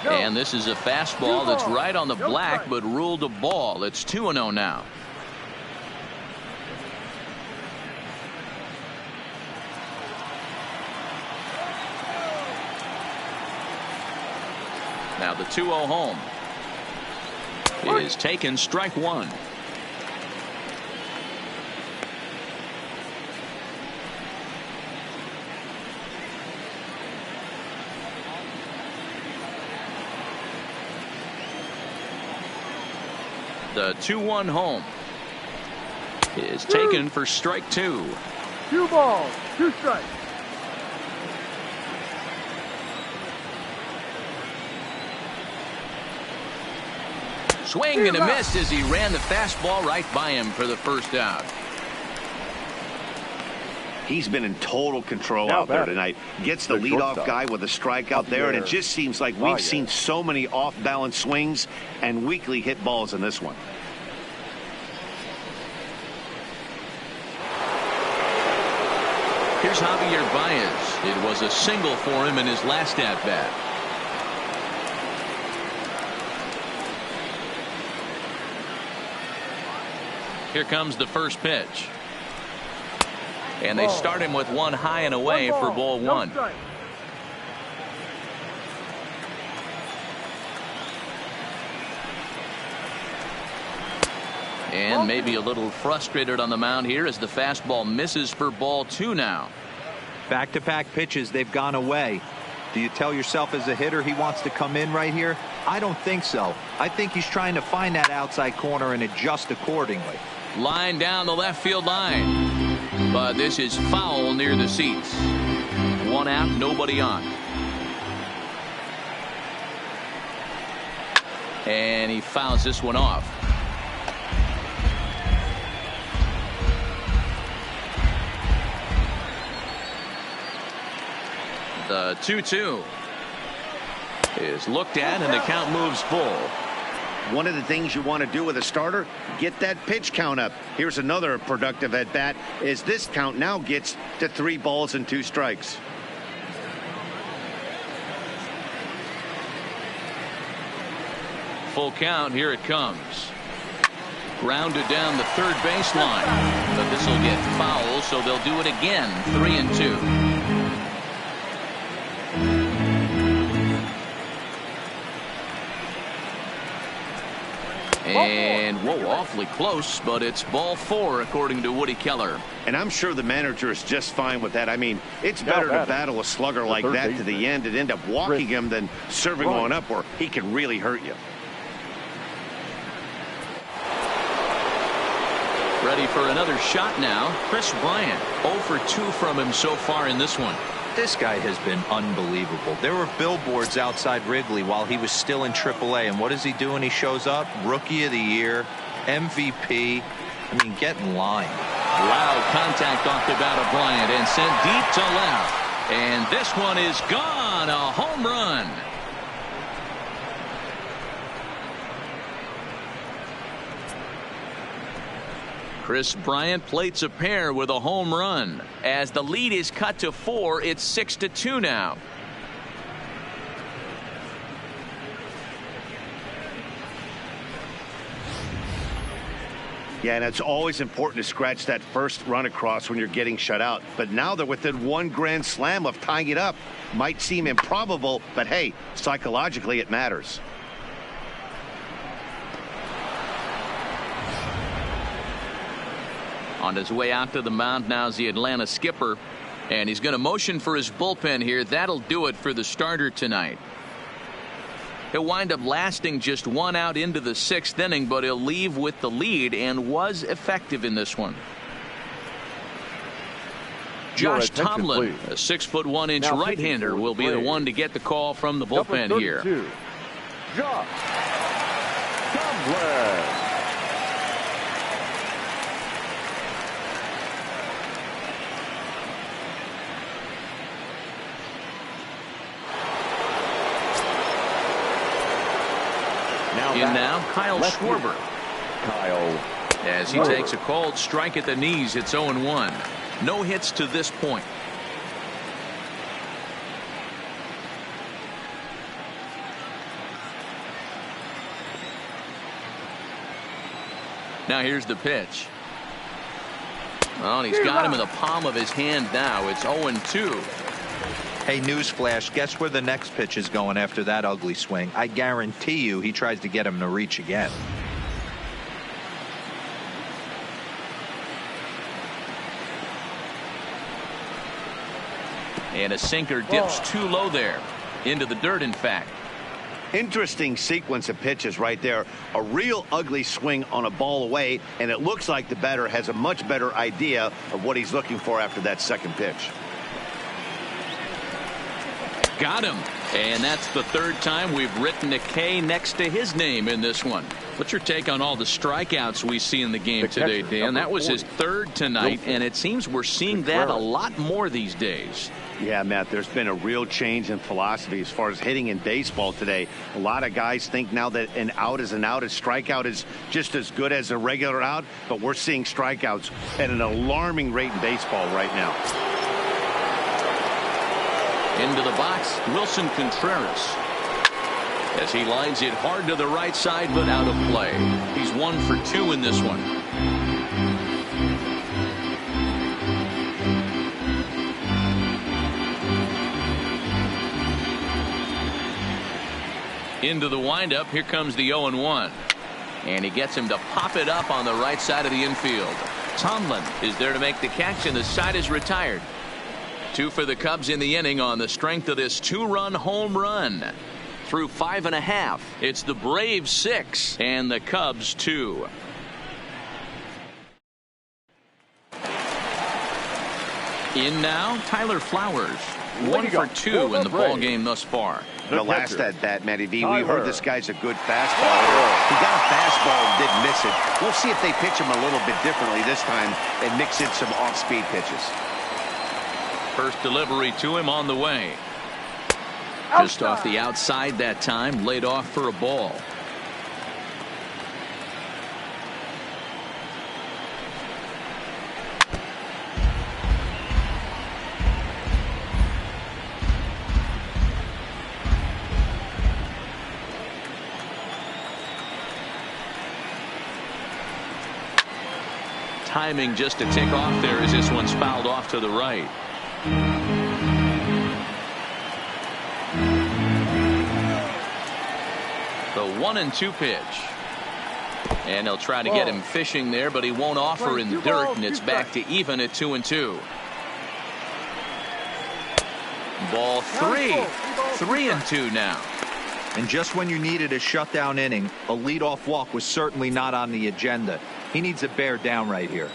And this is a fastball that's right on the black, but ruled a ball. It's 2-0 now. Now the 2-0 home is taken, strike one. The 2-1 home is taken for strike two. 2 balls, 2 strikes. Swing and a miss as he ran the fastball right by him for the first out. He's been in total control out there tonight. Gets the leadoff guy with a strike out there, and it just seems like we've seen so many off-balance swings and weakly hit balls in this one. Here's Javier Baez. It was a single for him in his last at-bat. Here comes the first pitch. And they start him with one high and away for ball one. And maybe a little frustrated on the mound here as the fastball misses for ball two now. Back-to-back pitches, they've gone away. Do you tell yourself as a hitter he wants to come in right here? I don't think so. I think he's trying to find that outside corner and adjust accordingly. Line down the left field line. But this is foul near the seats. One out, nobody on. And he fouls this one off. The 2-2 is looked at, and the count moves full. One of the things you want to do with a starter, get that pitch count up. Here's another productive at bat as this count now gets to 3 balls and 2 strikes. Full count, here it comes. Grounded down the third baseline, but this will get foul, so they'll do it again. 3-2. And whoa, awfully close, but it's ball 4 according to Woody Keller. And I'm sure the manager is just fine with that. I mean, it's better to battle a slugger like that to the end and end up walking him than serving one up where he can really hurt you. Ready for another shot now. Chris Bryant, 0 for 2 from him so far in this one. This guy has been unbelievable. There were billboards outside Wrigley while he was still in AAA, and what is he doing? He shows up, Rookie of the Year, MVP. I mean, get in line. Loud contact off the bat of Bryant and sent deep to left. And this one is gone. A home run. Chris Bryant plates a pair with a home run. As the lead is cut to 4, it's 6-2 now. Yeah, and it's always important to scratch that first run across when you're getting shut out. But now they're within 1 grand slam of tying it up. Might seem improbable, but hey, psychologically it matters. On his way out to the mound now is the Atlanta skipper, and he's going to motion for his bullpen here. That'll do it for the starter tonight. He'll wind up lasting just 1 out into the 6th inning, but he'll leave with the lead and was effective in this one. Josh Tomlin, a 6'1" right-hander, will be the one to get the call from the bullpen here. Josh Tomlin. In now, Kyle Schwarber. As he takes a called strike at the knees, it's 0-1. No hits to this point. Now here's the pitch. Oh, and he's got him in the palm of his hand now. It's 0-2. Hey, newsflash, guess where the next pitch is going after that ugly swing? I guarantee you he tries to get him to reach again. And a sinker dips too low there. Into the dirt, in fact. Interesting sequence of pitches right there. A real ugly swing on a ball away, and it looks like the batter has a much better idea of what he's looking for after that second pitch. Got him. And that's the third time we've written a K next to his name in this one. What's your take on all the strikeouts we see in the game today, Dan? That was his third tonight, and it seems we're seeing that a lot more these days. Yeah, Matt, there's been a real change in philosophy as far as hitting in baseball today. A lot of guys think now that an out is an out. A strikeout is just as good as a regular out, but we're seeing strikeouts at an alarming rate in baseball right now. Into the box, Wilson Contreras. As he lines it hard to the right side, but out of play. He's 1 for 2 in this one. Into the windup. Here comes the 0-1. And he gets him to pop it up on the right side of the infield. Tomlin is there to make the catch, and the side is retired. 2 for the Cubs in the inning on the strength of this 2-run home run. Through 5.5, it's the Braves 6 and the Cubs 2. In now, Tyler Flowers. 1 for 2 in the ball game thus far. The last at bat, Matty V, we heard this guy's a good fastball hitter. He got a fastball and didn't miss it. We'll see if they pitch him a little bit differently this time and mix in some off-speed pitches. First delivery to him on the way. Just off the outside that time, laid off for a ball. Timing just to tick off there as this one's fouled off to the right. The 1-2 pitch. And they'll try to get him fishing there, but he won't offer in the dirt, and it's back to even at 2-2. Ball 3. 3-2 now. And just when you needed a shutdown inning, a leadoff walk was certainly not on the agenda. He needs to bear down right here.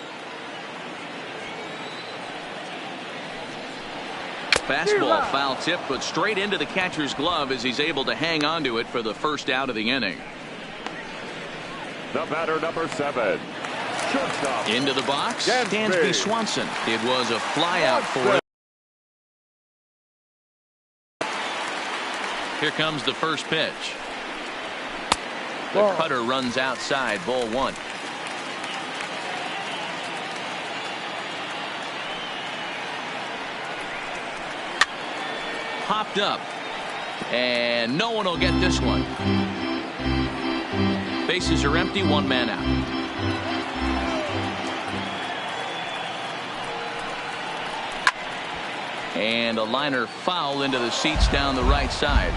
Fastball foul tip, but straight into the catcher's glove as he's able to hang on to it for the first out of the inning. The batter, number 7. Shortstop. Into the box, Dansby Swanson. It was a flyout for him. Here comes the first pitch. The cutter runs outside, ball 1. Popped up, and no one will get this one. Bases are empty, 1 man out. And a liner foul into the seats down the right side.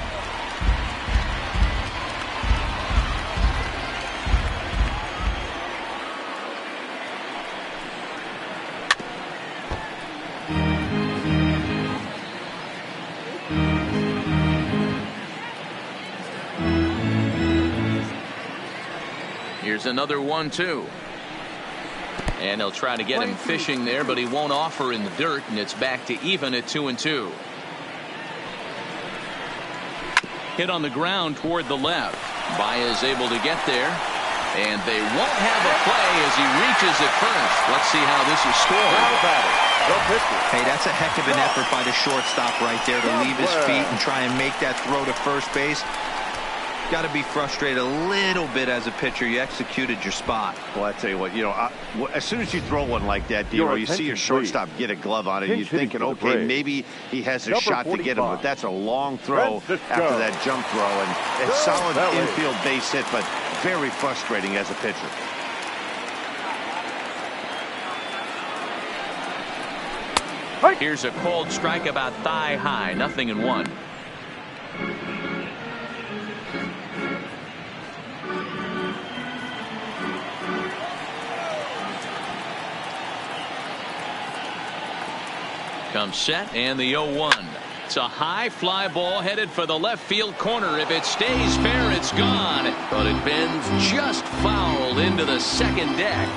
Here's another 1-2. And they'll try to get him fishing there, but he won't offer in the dirt, and it's back to even at 2-2. Hit on the ground toward the left. Baez able to get there, and they won't have a play as he reaches at first. Let's see how this is scored. Hey, that's a heck of an effort by the shortstop right there to leave his feet and try and make that throw to first base. Got to be frustrated a little bit as a pitcher. You executed your spot. Well, I tell you what, as soon as you throw one like that, you see your shortstop get a glove on it, you're thinking, okay, maybe he has a shot to get him, but that's a long throw after that jump throw, and a solid infield base hit, but very frustrating as a pitcher. Here's a cold strike about thigh high, 0-1. Comes set and the 0-1. It's a high fly ball headed for the left field corner. If it stays fair, it's gone. But it bends just foul into the second deck.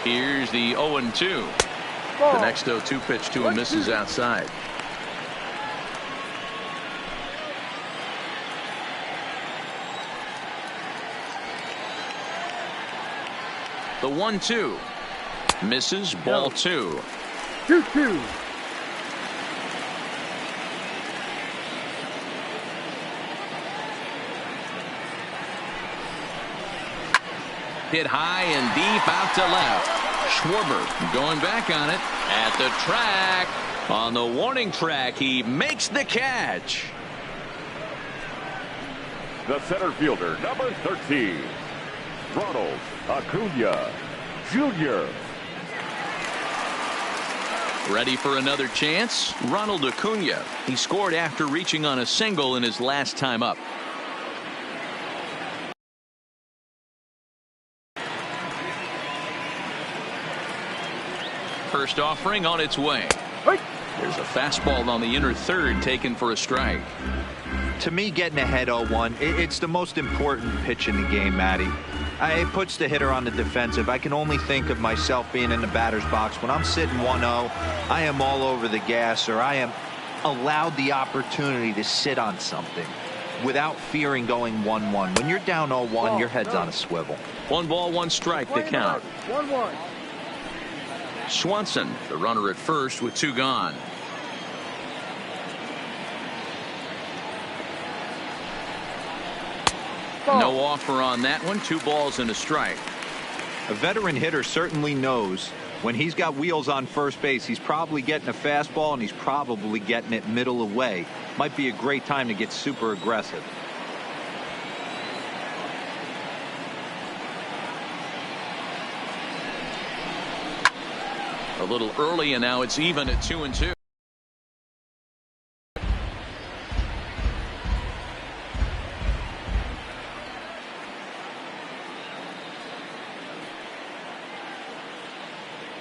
Here's the 0-2. The next 0-2 pitch to him misses outside. The 1-2 misses, ball 2. 2-2. Hit high and deep out to left. Schwarber going back on it at the track. On the warning track, he makes the catch. The center fielder, number 13, Ronald Acuna Jr. Ready for another chance? Ronald Acuna. He scored after reaching on a single in his last time up. First offering on its way. There's a fastball on the inner third taken for a strike. To me, getting ahead 0-1, it's the most important pitch in the game, Matty. It puts the hitter on the defensive. I can only think of myself being in the batter's box. When I'm sitting 1-0, I am all over the gas, or I am allowed the opportunity to sit on something without fearing going 1-1. When you're down 0-1, your head's on a swivel. 1 ball, 1 strike to count. 1-1. Swanson, the runner at first with 2 gone. No offer on that one. 2 balls and a strike. A veteran hitter certainly knows when he's got wheels on first base, he's probably getting a fastball and he's probably getting it middle away. Might be a great time to get super aggressive. A little early, and now it's even at 2-2.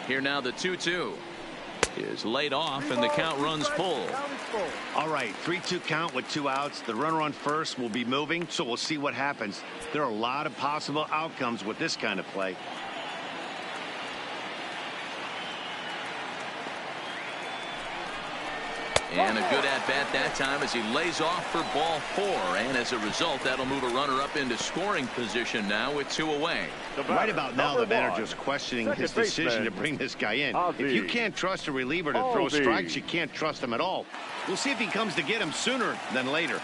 Here now the 2-2 is laid off and the count runs full. All right, 3-2 count with 2 outs. The runner on first will be moving, so we'll see what happens. There are a lot of possible outcomes with this kind of play. And a good at-bat that time as he lays off for ball 4. And as a result, that'll move a runner up into scoring position now with 2 away. Right about now, the manager's questioning his decision to bring this guy in. If you can't trust a reliever to throw strikes, you can't trust him at all. We'll see if he comes to get him sooner than later.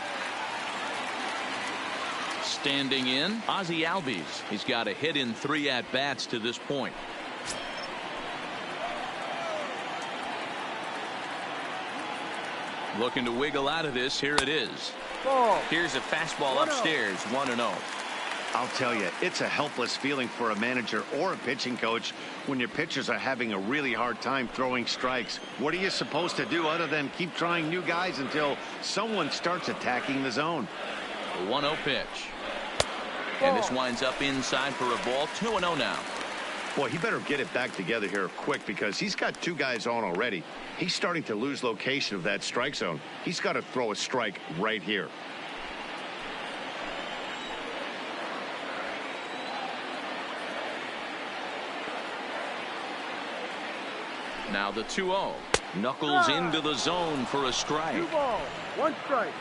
Standing in, Ozzie Albies. He's got a hit in 3 at-bats to this point. Looking to wiggle out of this. Here it is. Here's a fastball upstairs. 1-0. I'll tell you, it's a helpless feeling for a manager or a pitching coach when your pitchers are having a really hard time throwing strikes. What are you supposed to do other than keep trying new guys until someone starts attacking the zone? The 1-0 pitch. And this winds up inside for a ball. 2-0 now. Boy, he better get it back together here quick because he's got 2 guys on already. He's starting to lose location of that strike zone. He's got to throw a strike right here. Now the 2-0. Knuckles into the zone for a strike. 2 balls, 1 strike.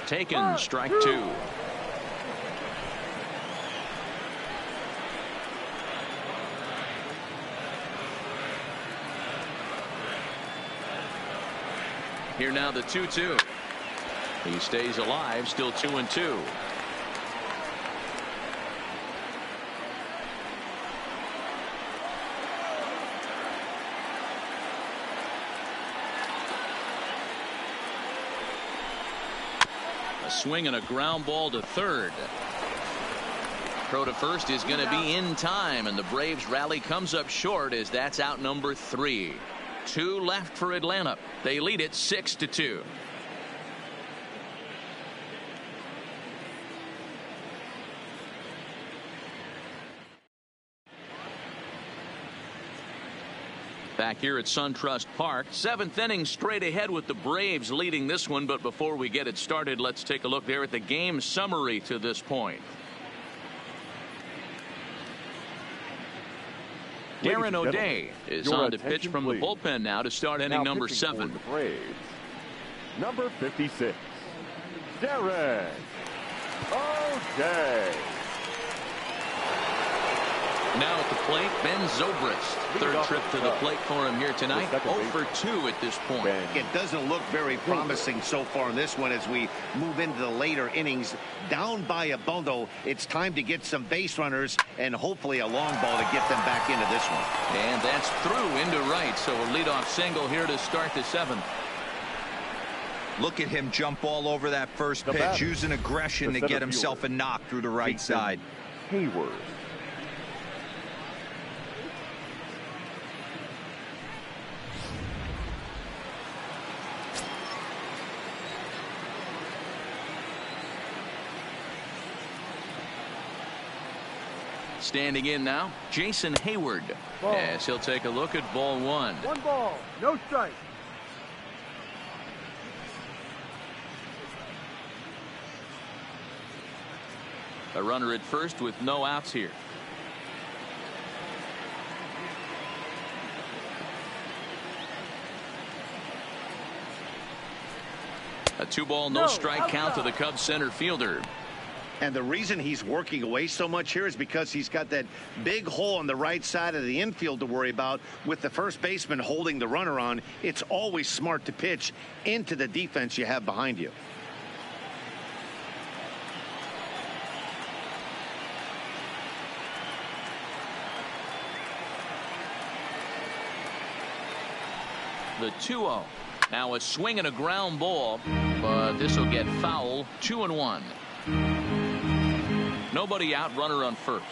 Taken, strike 2. Here now the 2-2. He stays alive, still 2-2. A swing and a ground ball to third. Throw to first is going to be in time, and the Braves rally comes up short as that's out number 3. 2 left for Atlanta. They lead it 6-2. Back here at SunTrust Park, 7th inning straight ahead with the Braves leading this one. But before we get it started, let's take a look there at the game summary to this point. Darren O'Day is on to pitch from the bullpen now to start inning number 7. The Braves, number 56, Darren O'Day. Now at the plate, Ben Zobrist. Third trip to the plate for him here tonight. 0 for 2 at this point. It doesn't look very promising so far in this one as we move into the later innings. Down by a bundle, it's time to get some base runners and hopefully a long ball to get them back into this one. And that's through into right. So a leadoff single here to start the 7th. Look at him jump all over that first pitch, using aggression to get himself a knock through the right side. Hayward. Standing in now, Jason Hayward. As he'll take a look at ball 1. 1 ball, no strike. A runner at first with no outs here. A 2-ball, no strike count to the Cubs center fielder. And the reason he's working away so much here is because he's got that big hole on the right side of the infield to worry about. With the first baseman holding the runner on, it's always smart to pitch into the defense you have behind you. The 2-0. Now a swing and a ground ball, but this will get foul. 2-1. Nobody out, runner on first.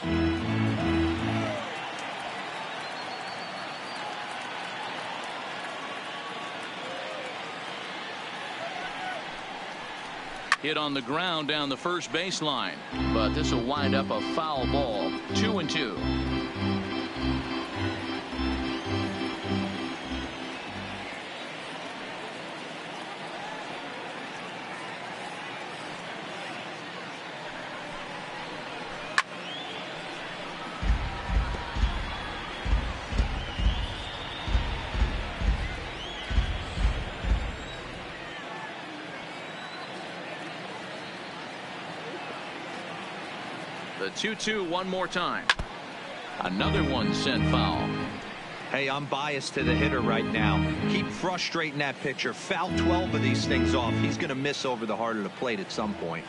Hit on the ground down the first baseline, but this will wind up a foul ball. 2-2. The 2-2 one more time. Another one sent foul. Hey, I'm biased to the hitter right now. Keep frustrating that pitcher. Foul 12 of these things off. He's going to miss over the heart of the plate at some point.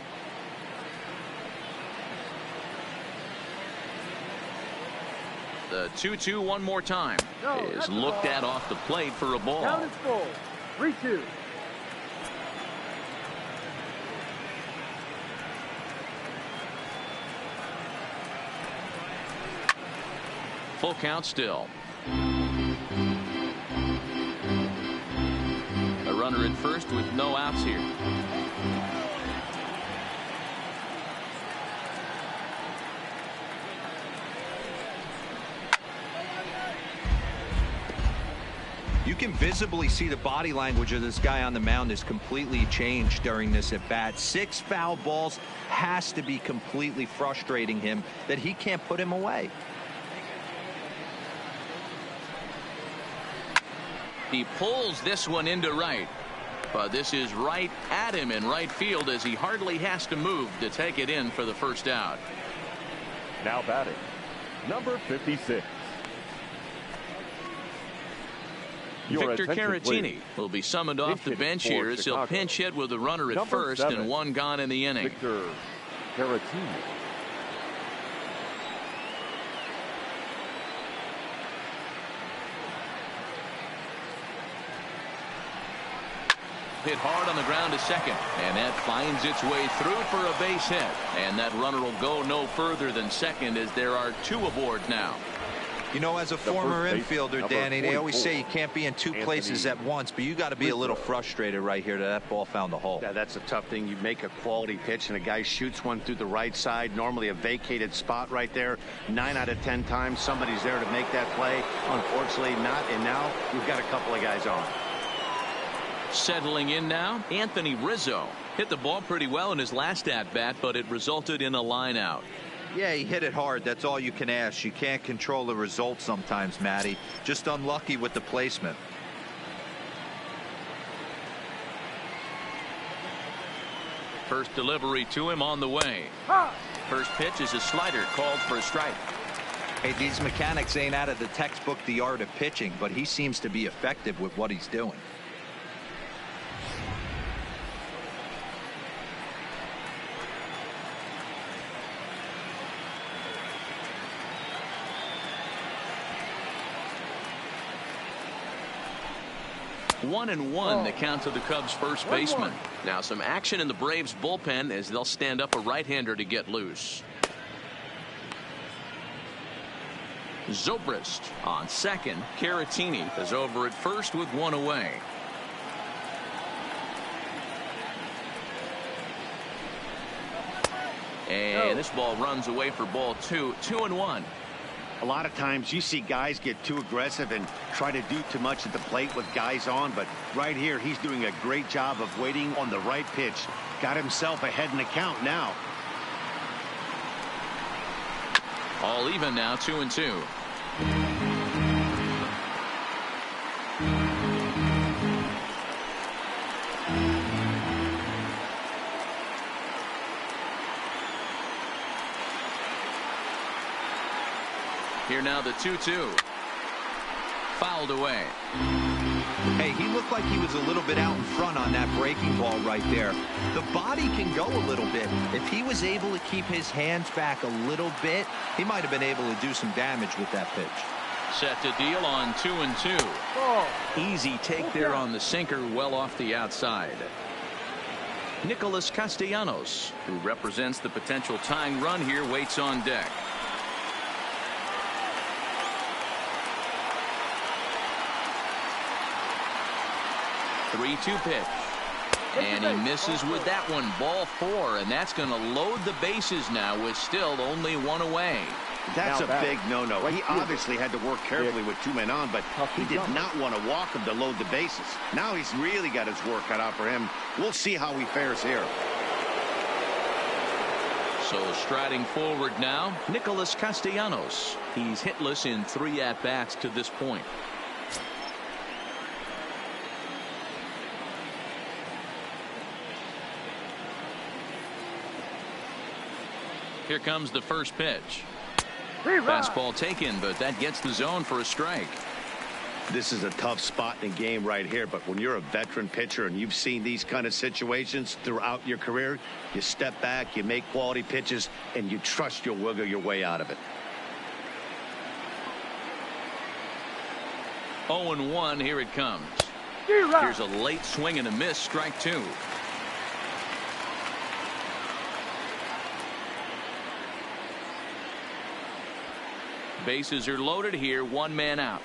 The 2-2 one more time is looked at off the plate for a ball. Count is full. 3-2. Full count still. A runner at first with no outs here. You can visibly see the body language of this guy on the mound is completely changed during this at bat. 6 foul balls has to be completely frustrating him that he can't put him away. He pulls this one into right, but this is right at him in right field as he hardly has to move to take it in for the first out. Now batting, number 56. Victor Caratini will be summoned off the bench here as he'll pinch hit with a runner at first and 1 gone in the inning. Victor Caratini. hit hard on the ground to second. And that finds its way through for a base hit. And that runner will go no further than second as there are 2 aboard now. You know, as a former infielder, Danny, they always say you can't be in 2 places at once, but you got to be a little frustrated right here that ball found the hole. Yeah, that's a tough thing. You make a quality pitch and a guy shoots one through the right side, normally a vacated spot right there. 9 out of 10 times somebody's there to make that play. Unfortunately not, and now we've got a couple of guys on. Settling in now, Anthony Rizzo hit the ball pretty well in his last at-bat, but it resulted in a line out. Yeah, he hit it hard. That's all you can ask. You can't control the result sometimes, Matty. Just unlucky with the placement. First delivery to him on the way. First pitch is a slider called for a strike. Hey, these mechanics ain't out of the textbook The Art of Pitching, but he seems to be effective with what he's doing. One and one, the count to the Cubs' first baseman. Now some action in the Braves bullpen as they'll stand up a right-hander to get loose. Zobrist on second. Caratini is over at first with 1 away. And this ball runs away for ball 2. 2-1. A lot of times you see guys get too aggressive and try to do too much at the plate with guys on, but right here he's doing a great job of waiting on the right pitch. Got himself ahead in the count now. All even now, 2-2. Here now the 2-2. Fouled away. Hey, he looked like he was a little bit out in front on that breaking ball right there. The body can go a little bit. If he was able to keep his hands back a little bit, he might have been able to do some damage with that pitch. Set to deal on 2-2. Easy take there on the sinker, well off the outside. Nicholas Castellanos, who represents the potential tying run here, waits on deck. 3-2 pitch. And he misses with that one. Ball 4, and that's going to load the bases now with still only 1 away. That's a big no-no. He obviously had to work carefully with 2 men on, but he did not want to walk him to load the bases. Now he's really got his work cut out for him. We'll see how he fares here. So striding forward now, Nicholas Castellanos. He's hitless in 3 at-bats to this point. Here comes the first pitch. Fastball taken, but that gets the zone for a strike. This is a tough spot in the game right here, but when you're a veteran pitcher and you've seen these kind of situations throughout your career, you step back, you make quality pitches, and you trust you'll wiggle your way out of it. 0-1, here it comes. Here's a late swing and a miss, strike 2. Bases are loaded here, 1 man out.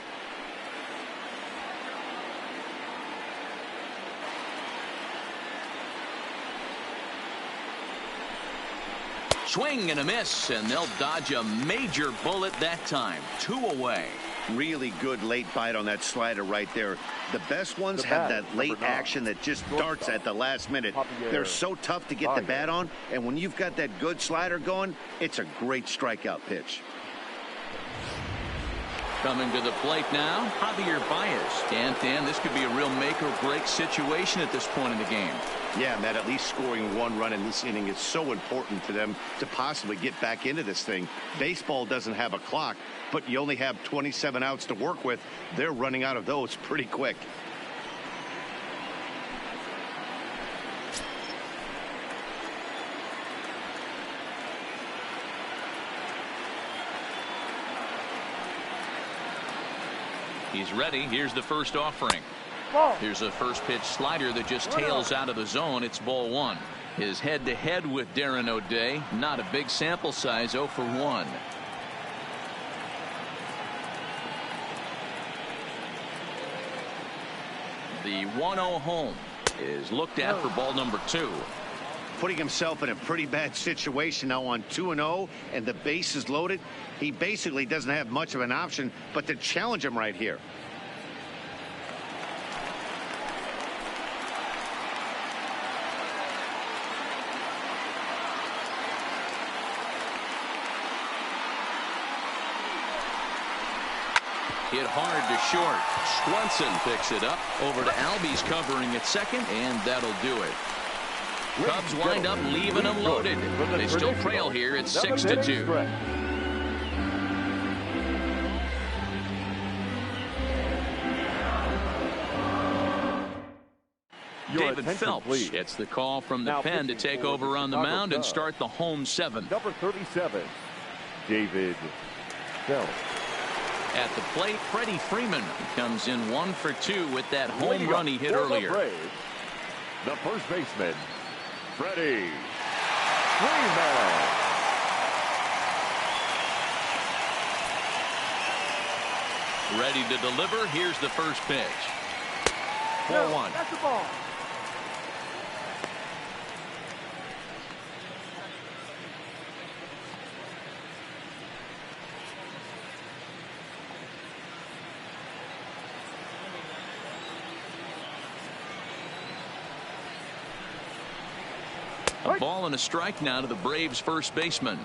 Swing and a miss, and they'll dodge a major bullet that time. 2 away. Really good late bite on that slider right there. The best ones have that late action that just darts at the last minute. They're so tough to get the bat on, and when you've got that good slider going, it's a great strikeout pitch. Coming to the plate now, Javier Baez. Dan, this could be a real make or break situation at this point in the game. Yeah, Matt, at least scoring 1 run in this inning is so important to them to possibly get back into this thing. Baseball doesn't have a clock, but you only have 27 outs to work with. They're running out of those pretty quick. He's ready. Here's the first offering. Ball. Here's a first pitch slider that just tails out of the zone. It's ball one. His head-to-head with Darren O'Day. Not a big sample size, 0 for 1. The 1-0 home is looked at for ball number 2. Putting himself in a pretty bad situation now on 2-0 and the base is loaded. He basically doesn't have much of an option but to challenge him right here. Hit hard to short. Swanson picks it up. Over to Albies covering at second, and that'll do it. Cubs wind up leaving them loaded. They still trail here at 6-2. David Phelps gets the call from the pen to take over on the mound and start the home 7th. Number 37, David Phelps. At the plate, Freddie Freeman comes in 1 for 2 with that home run he hit earlier. The first baseman, Freddie Freeman. Ready to deliver. Here's the first pitch. Ball 1. That's the ball. A ball and a strike now to the Braves first baseman.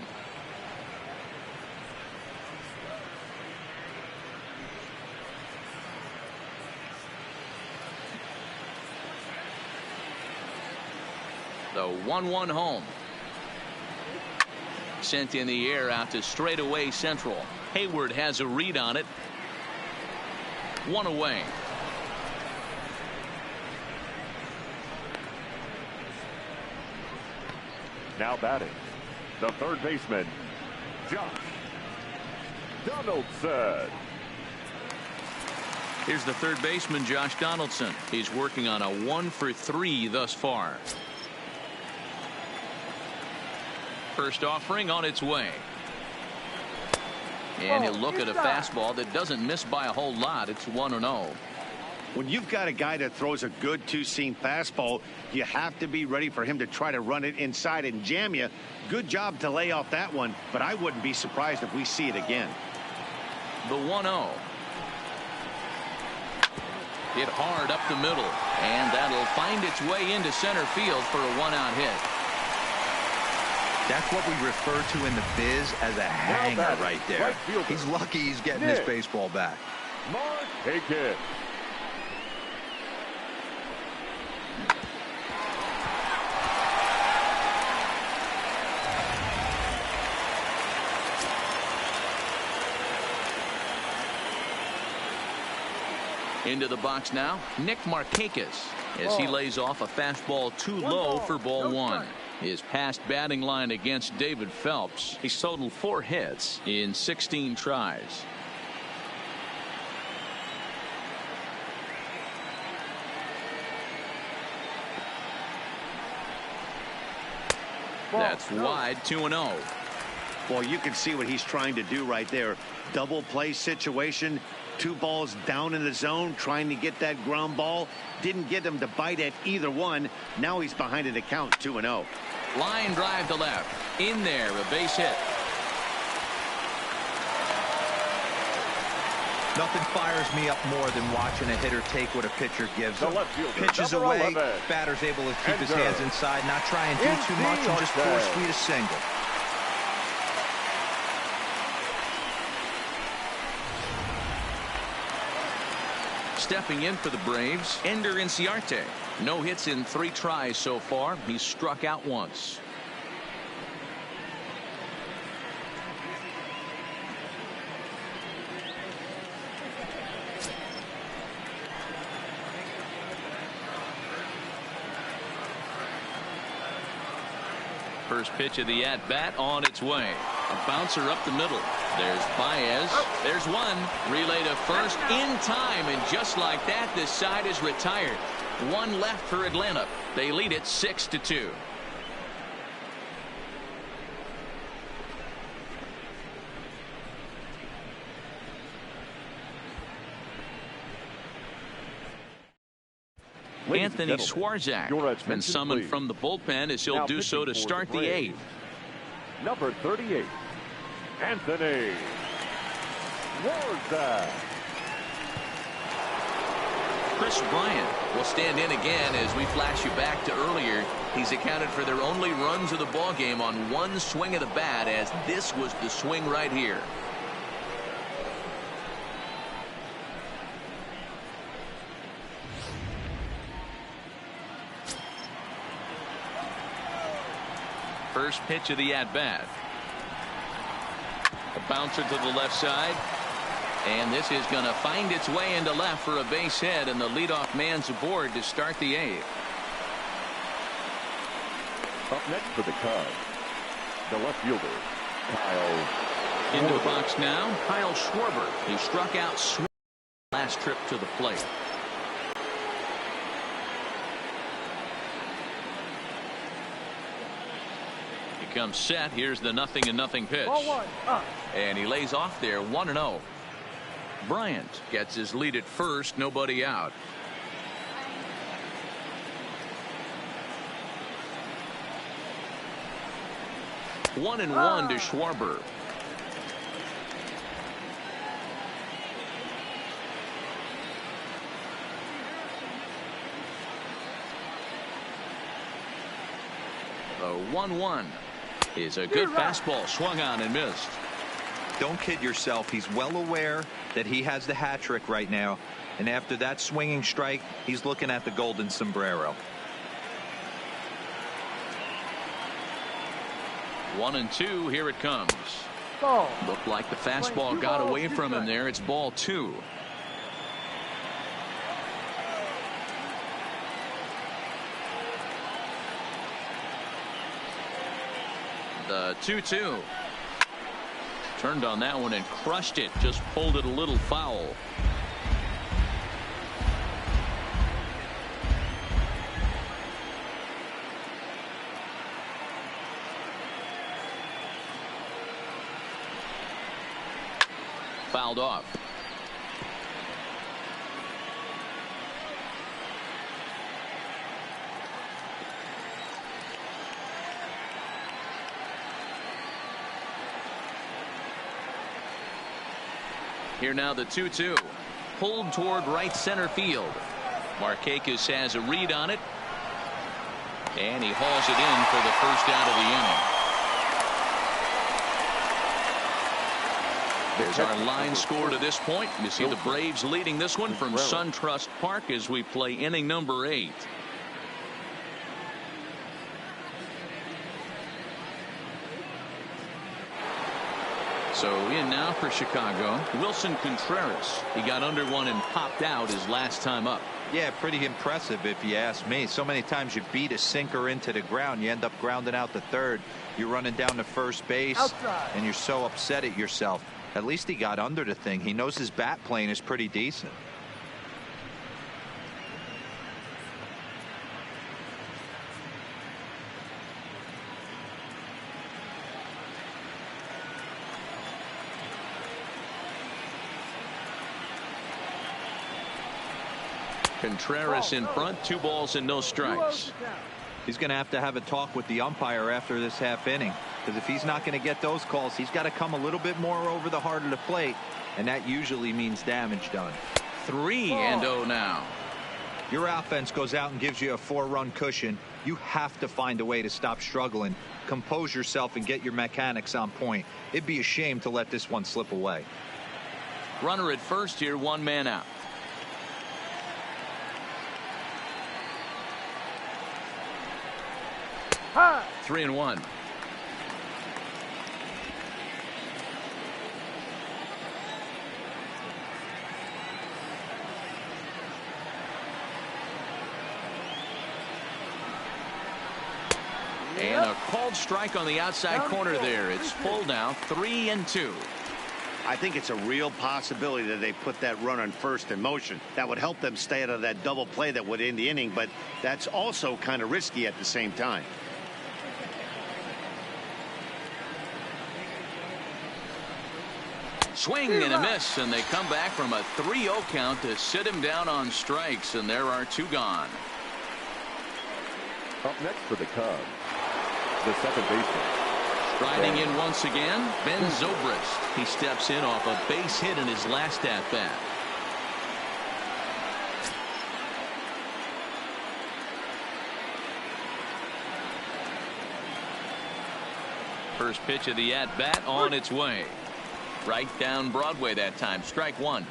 The 1-1 home. Sent in the air out to straightaway central. Hayward has a read on it. 1 away. Now batting, the third baseman, Josh Donaldson. Here's the third baseman, Josh Donaldson. He's working on a 1 for 3 thus far. First offering on its way. And he'll look at a fastball that doesn't miss by a whole lot. It's 1-0. When you've got a guy that throws a good two-seam fastball, you have to be ready for him to try to run it inside and jam you. Good job to lay off that one, but I wouldn't be surprised if we see it again. The 1-0. Hit hard up the middle, and that'll find its way into center field for a 1-out hit. That's what we refer to in the biz as a hanger right there. He's lucky he's getting his baseball back. Mark Haken. Into the box now, Nick Markakis, as he lays off a fastball too low for ball 1. His past batting line against David Phelps, he's totaled 4 hits in 16 tries. That's wide, 2-0. Well, you can see what he's trying to do right there. Double play situation. 2 balls down in the zone, trying to get that ground ball. Didn't get him to bite at either one. Now he's behind an account, 2-0. Line drive to left. In there, a base hit. Nothing fires me up more than watching a hitter take what a pitcher gives him. Pitches away, batter's able to keep his hands inside, not try and do too much, and just force feed a single. Stepping in for the Braves, Ender Inciarte. No hits in 3 tries so far. He's struck out once. First pitch of the at-bat on its way. A bouncer up the middle. There's Baez. There's one. Relay to first in time, and just like that, this side is retired. One left for Atlanta. They lead it 6-2. Anthony Swarzak has been summoned from the bullpen as he'll do so to start the 8th. Number 38, Anthony Swarzak. Chris Bryant will stand in again as we flash you back to earlier. He's accounted for their only runs of the ball game on one swing of the bat, as this was the swing right here. First pitch of the at-bat. A bouncer to the left side. And this is going to find its way into left for a base hit, and the leadoff man's aboard to start the 8th. Up next for the Cubs, the left fielder, Kyle. Into the box now, Kyle Schwarber. He struck out last trip to the plate. He comes set. Here's the 0-0 pitch. Ball 1, up. And he lays off there 1-0. Bryant gets his lead at first, nobody out. One and one to Schwarber. The 1-1 is a good fastball, swung on and missed. Don't kid yourself. He's well aware that he has the hat trick right now, and after that swinging strike, he's looking at the golden sombrero. 1-2. Here it comes. Ball. Looked like the fastball got away from him there. It's ball 2. The 2-2. Turned on that one and crushed it. Just pulled it a little foul. Fouled off. Here now the 2-2. Pulled toward right center field. Markakis has a read on it. And he hauls it in for the first out of the inning. There's our line score to this point. You see the Braves leading this one from SunTrust Park as we play inning number 8. So in now for Chicago, Wilson Contreras. He got under one and popped out his last time up. Yeah, pretty impressive if you ask me. So many times you beat a sinker into the ground, you end up grounding out to third. You're running down to first base, and you're so upset at yourself. At least he got under the thing. He knows his bat playing is pretty decent. Contreras in front, 2 balls and no strikes. He's going to have a talk with the umpire after this half inning, because if he's not going to get those calls, he's got to come a little bit more over the heart of the plate, and that usually means damage done. 3-0 now. Your offense goes out and gives you a 4-run cushion. You have to find a way to stop struggling, compose yourself, and get your mechanics on point. It'd be a shame to let this one slip away. Runner at first here, 1 man out. High. 3-1. And a call Called strike on the outside corner there. It's full now, 3-2. I think it's a real possibility that they put that run on first in motion. That would help them stay out of that double play that would end the inning, but that's also kind of risky at the same time. Swing and a miss, and they come back from a 3-0 count to sit him down on strikes, and there are 2 gone. Up next for the Cubs, the second baseman. Striding in once again, Ben Zobrist. He steps in off a base hit in his last at-bat. First pitch of the at-bat on its way. Right down Broadway that time. Strike 1.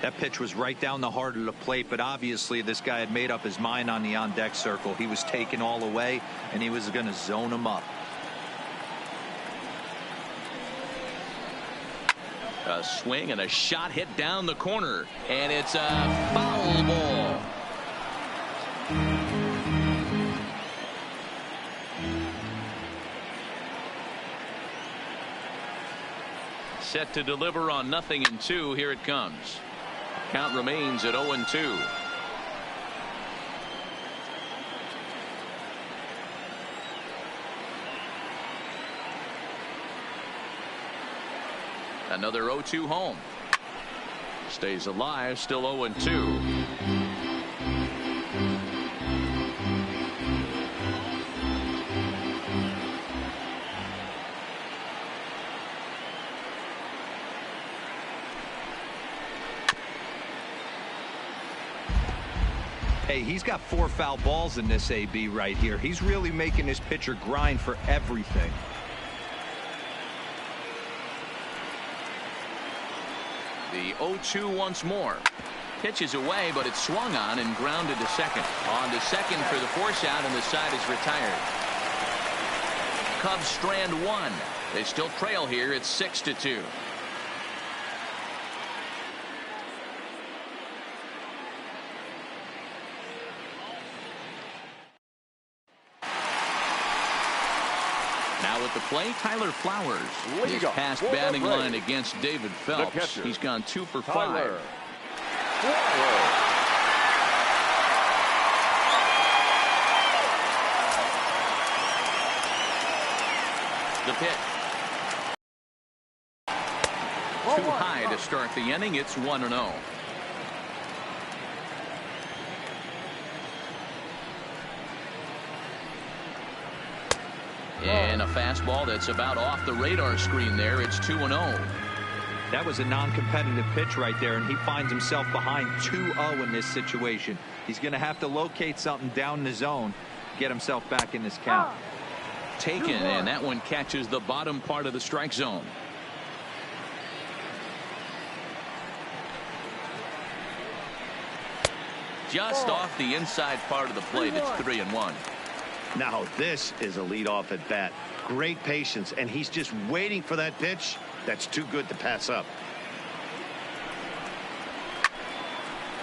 That pitch was right down the heart of the plate, but obviously this guy had made up his mind on the on-deck circle. He was taken all away, and he was going to zone him up. A swing and a shot hit down the corner, and it's a foul ball. Set to deliver on 0-2. Here it comes. Count remains at 0-2. Another 0-2 home. Stays alive, still 0-2. Hey, he's got 4 foul balls in this AB right here. He's really making his pitcher grind for everything. The 0-2 once more. Pitches away, but it's swung on and grounded to second. On to second for the force out, and the side is retired. Cubs strand 1. They still trail here. It's 6-2. Now at the plate, Tyler Flowers. His past batting line against David Phelps. He's gone 2 for 5. Tyler The pitch. Too high to start the inning. It's 1-0. And a fastball that's about off the radar screen there. It's 2-0. That was a non-competitive pitch right there, and he finds himself behind 2-0 in this situation. He's going to have to locate something down the zone, get himself back in this count. Taken, and that one catches the bottom part of the strike zone. Just off the inside part of the plate. It's 3-1. Now this is a leadoff at bat. Great patience, and he's just waiting for that pitch. That's too good to pass up.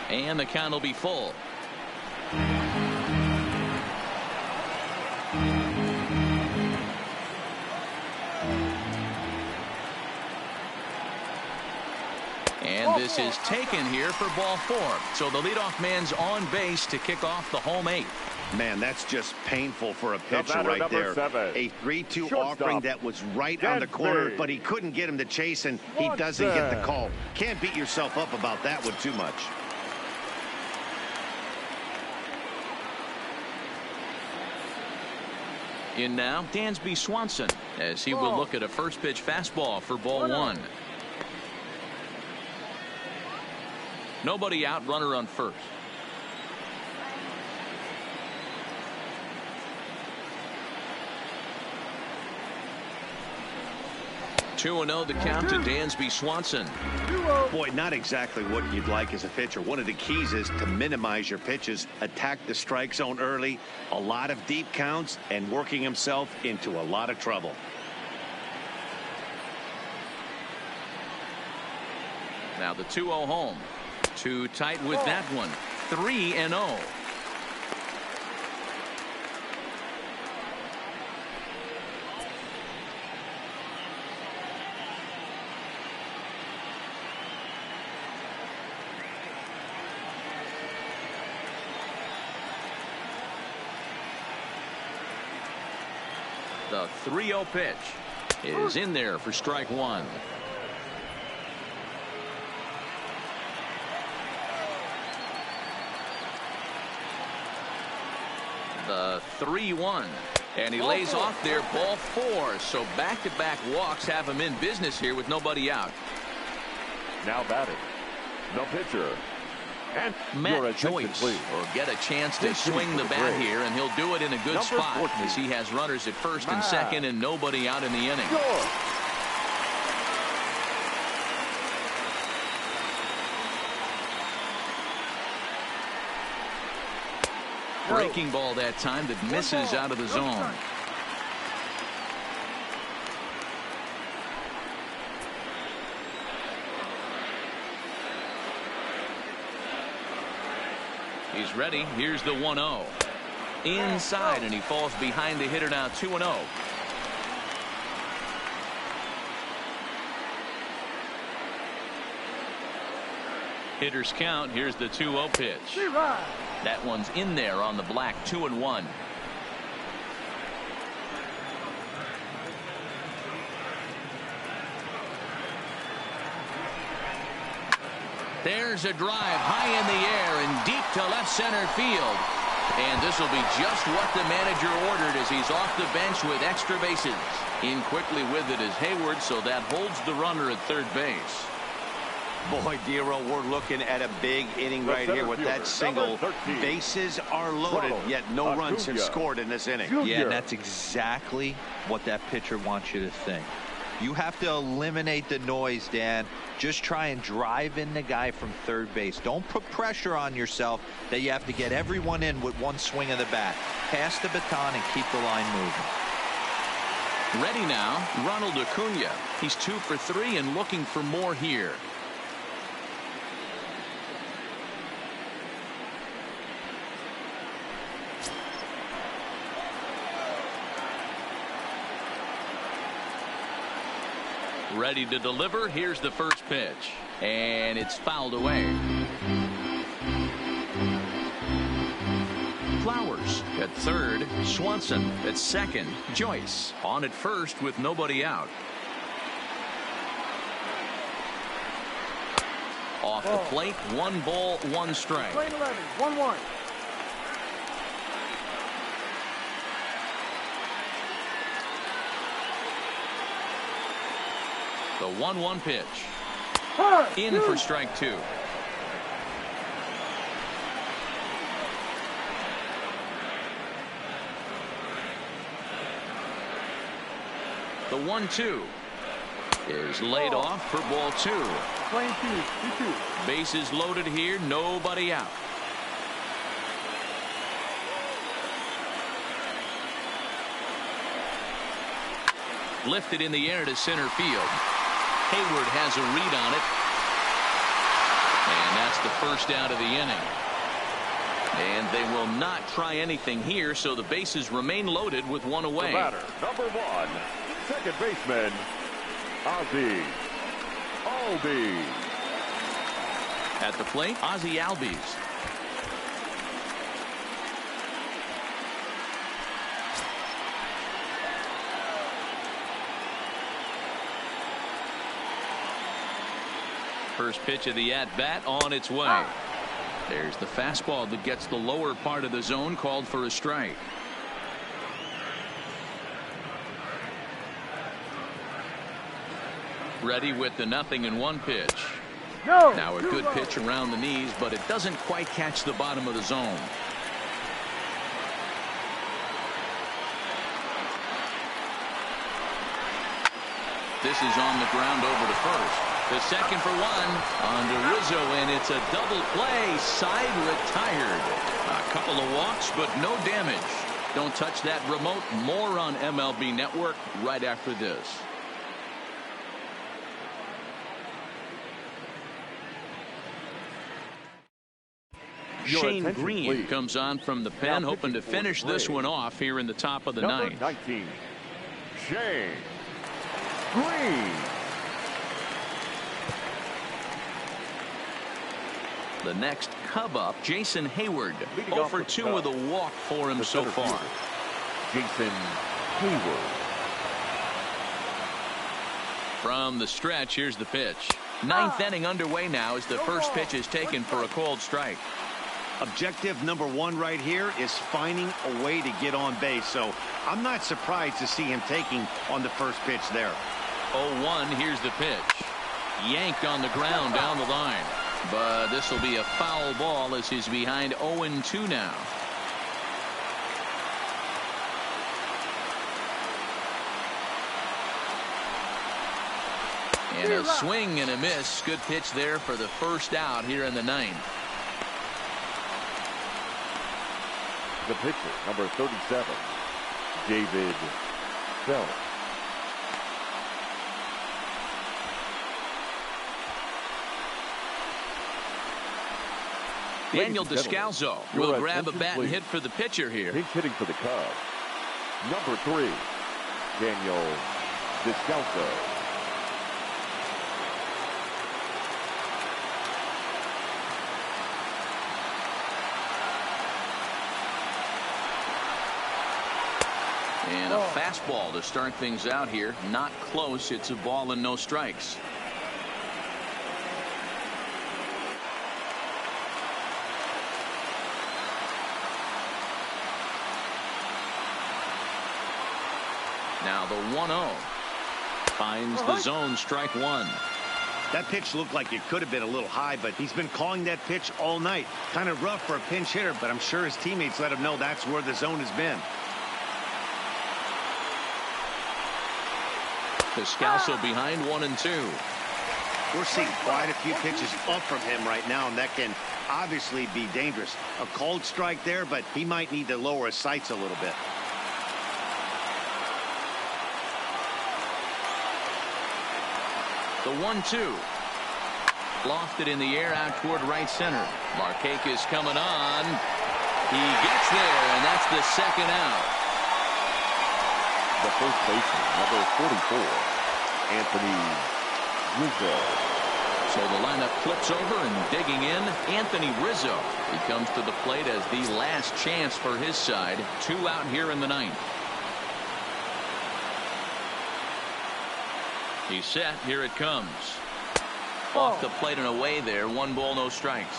And the count will be full. And this is taken here for ball 4. So the leadoff man's on base to kick off the home 8th. Man, that's just painful for a pitcher right there. 7. A 3-2 Shortstop. offering that was right on the corner, but he couldn't get him to chase, and he doesn't get the call. Can't beat yourself up about that one too much. In now, Dansby Swanson, as he will look at a first pitch fastball for ball 1. Nobody out, runner on first. Two 2-0 the count to Dansby Swanson. Boy, not exactly what you'd like as a pitcher. One of the keys is to minimize your pitches, attack the strike zone early, a lot of deep counts, and working himself into a lot of trouble. Now the 2-0 home. Too tight with that one. 3-0. The 3-0 pitch is in there for strike one. The 3-1. And he lays off there, ball 4. So back-to-back walks have him in business here with nobody out. Now batting, the pitcher. And Matt Joyce will get a chance to swing the bat here, and he'll do it in a good spot as he has runners at first and second and nobody out in the inning. Breaking ball that time that misses out of the zone. He's ready. Here's the 1-0. Inside, and he falls behind the hitter now 2-0. Hitters count. Here's the 2-0 pitch. That one's in there on the black. 2-1. There's a drive high in the air and deep to left center field. And this will be just what the manager ordered as he's off the bench with extra bases. In quickly with it is Hayward, so that holds the runner at third base. Boy, Dero, we're looking at a big inning right here with that single. Bases are loaded, yet no runs have scored in this inning. Yeah, and that's exactly what that pitcher wants you to think. You have to eliminate the noise, Dan. Just try and drive in the guy from third base. Don't put pressure on yourself that you have to get everyone in with one swing of the bat. Pass the baton and keep the line moving. Ready now, Ronald Acuna. He's 2 for 3 and looking for more here. Ready to deliver. Here's the first pitch, and it's fouled away. Flowers at third, Swanson at second, Joyce on at first with nobody out. Off the plate, 1 ball, 1 strike. Plane 11, 1-1. The 1-1 pitch. In for strike 2. The 1-2 is laid off for ball 2. Plane 2, 2-2. Bases loaded here, nobody out. Lifted in the air to center field. Hayward has a read on it. And that's the first out of the inning. And they will not try anything here, so the bases remain loaded with 1 away. The batter, number 1, second baseman, Ozzie Albies. At the plate, Ozzie Albies. First pitch of the at-bat on its way. There's the fastball that gets the lower part of the zone, called for a strike. Ready with the 0-1 pitch. Now a good pitch around the knees, but it doesn't quite catch the bottom of the zone. This is on the ground over to first. The second for 1 on Rizzo, and it's a double play. Side retired. A couple of walks, but no damage. Don't touch that remote. More on MLB Network right after this. Shane Green comes on from the pen, hoping to finish this one off here in the top of the ninth. 19, Shane Green. The next Cub up, Jason Hayward. 0 for 2 with a walk for him so far. Jason Hayward. From the stretch, here's the pitch. Ninth inning underway now as the first pitch is taken for a called strike. Objective number one right here is finding a way to get on base. So I'm not surprised to see him taking on the first pitch there. 0-1, here's the pitch. Yanked on the ground down the line. But this will be a foul ball as he's behind 0-2 now. And a swing and a miss. Good pitch there for the first out here in the ninth. The pitcher, number 37, David Bell. Daniel Descalzo will grab a bat and hit for the pitcher here. Pinch hitting for the Cubs. Number 3, Daniel Descalzo. And a fastball to start things out here. Not close. It's a ball and no strikes. Now the 1-0 finds the zone, strike one. That pitch looked like it could have been a little high, but he's been calling that pitch all night. Kind of rough for a pinch hitter, but I'm sure his teammates let him know that's where the zone has been. Descalzo behind 1-2. We're seeing quite a few pitches up from him right now, and that can obviously be dangerous. A cold strike there, but he might need to lower his sights a little bit. The 1-2. Lofted in the air out toward right center. Markakis coming on. He gets there, and that's the second out. The first baseman, number 44, Anthony Rizzo. So the lineup flips over, and digging in, Anthony Rizzo. He comes to the plate as the last chance for his side. 2 out here in the ninth. He's set. Here it comes. Off the plate and away there. 1 ball, no strikes.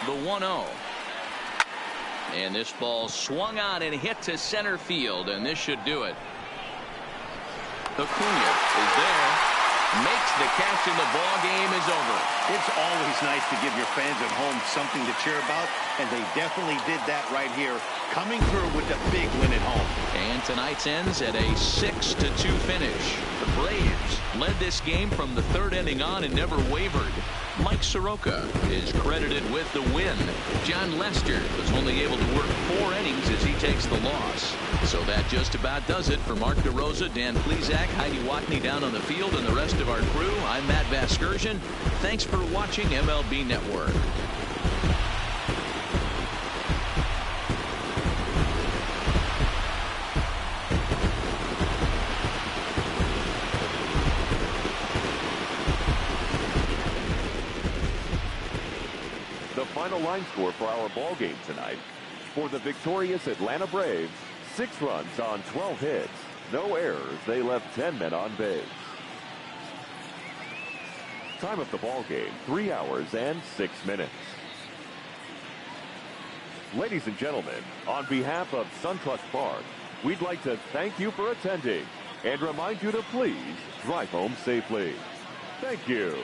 The 1-0. And this ball swung on and hit to center field, and this should do it. Acuna is there, makes the catch, and the ball game is over. It's always nice to give your fans at home something to cheer about, and they definitely did that right here, coming through with a big win at home. And tonight's ends at a 6-2 finish. The Braves led this game from the 3rd inning on and never wavered. Mike Soroka is credited with the win. John Lester was only able to work 4 innings as he takes the loss. So that just about does it for Mark DeRosa, Dan Plesac, Heidi Watney down on the field, and the rest of our crew. I'm Matt Vasgersian. Thanks for watching MLB Network. The final line score for our ball game tonight. For the victorious Atlanta Braves, 6 runs on 12 hits. No errors. They left 10 men on base. Time of the ball game, 3 hours and 6 minutes. Ladies and gentlemen, on behalf of SunTrust Park, we'd like to thank you for attending and remind you to please drive home safely. Thank you.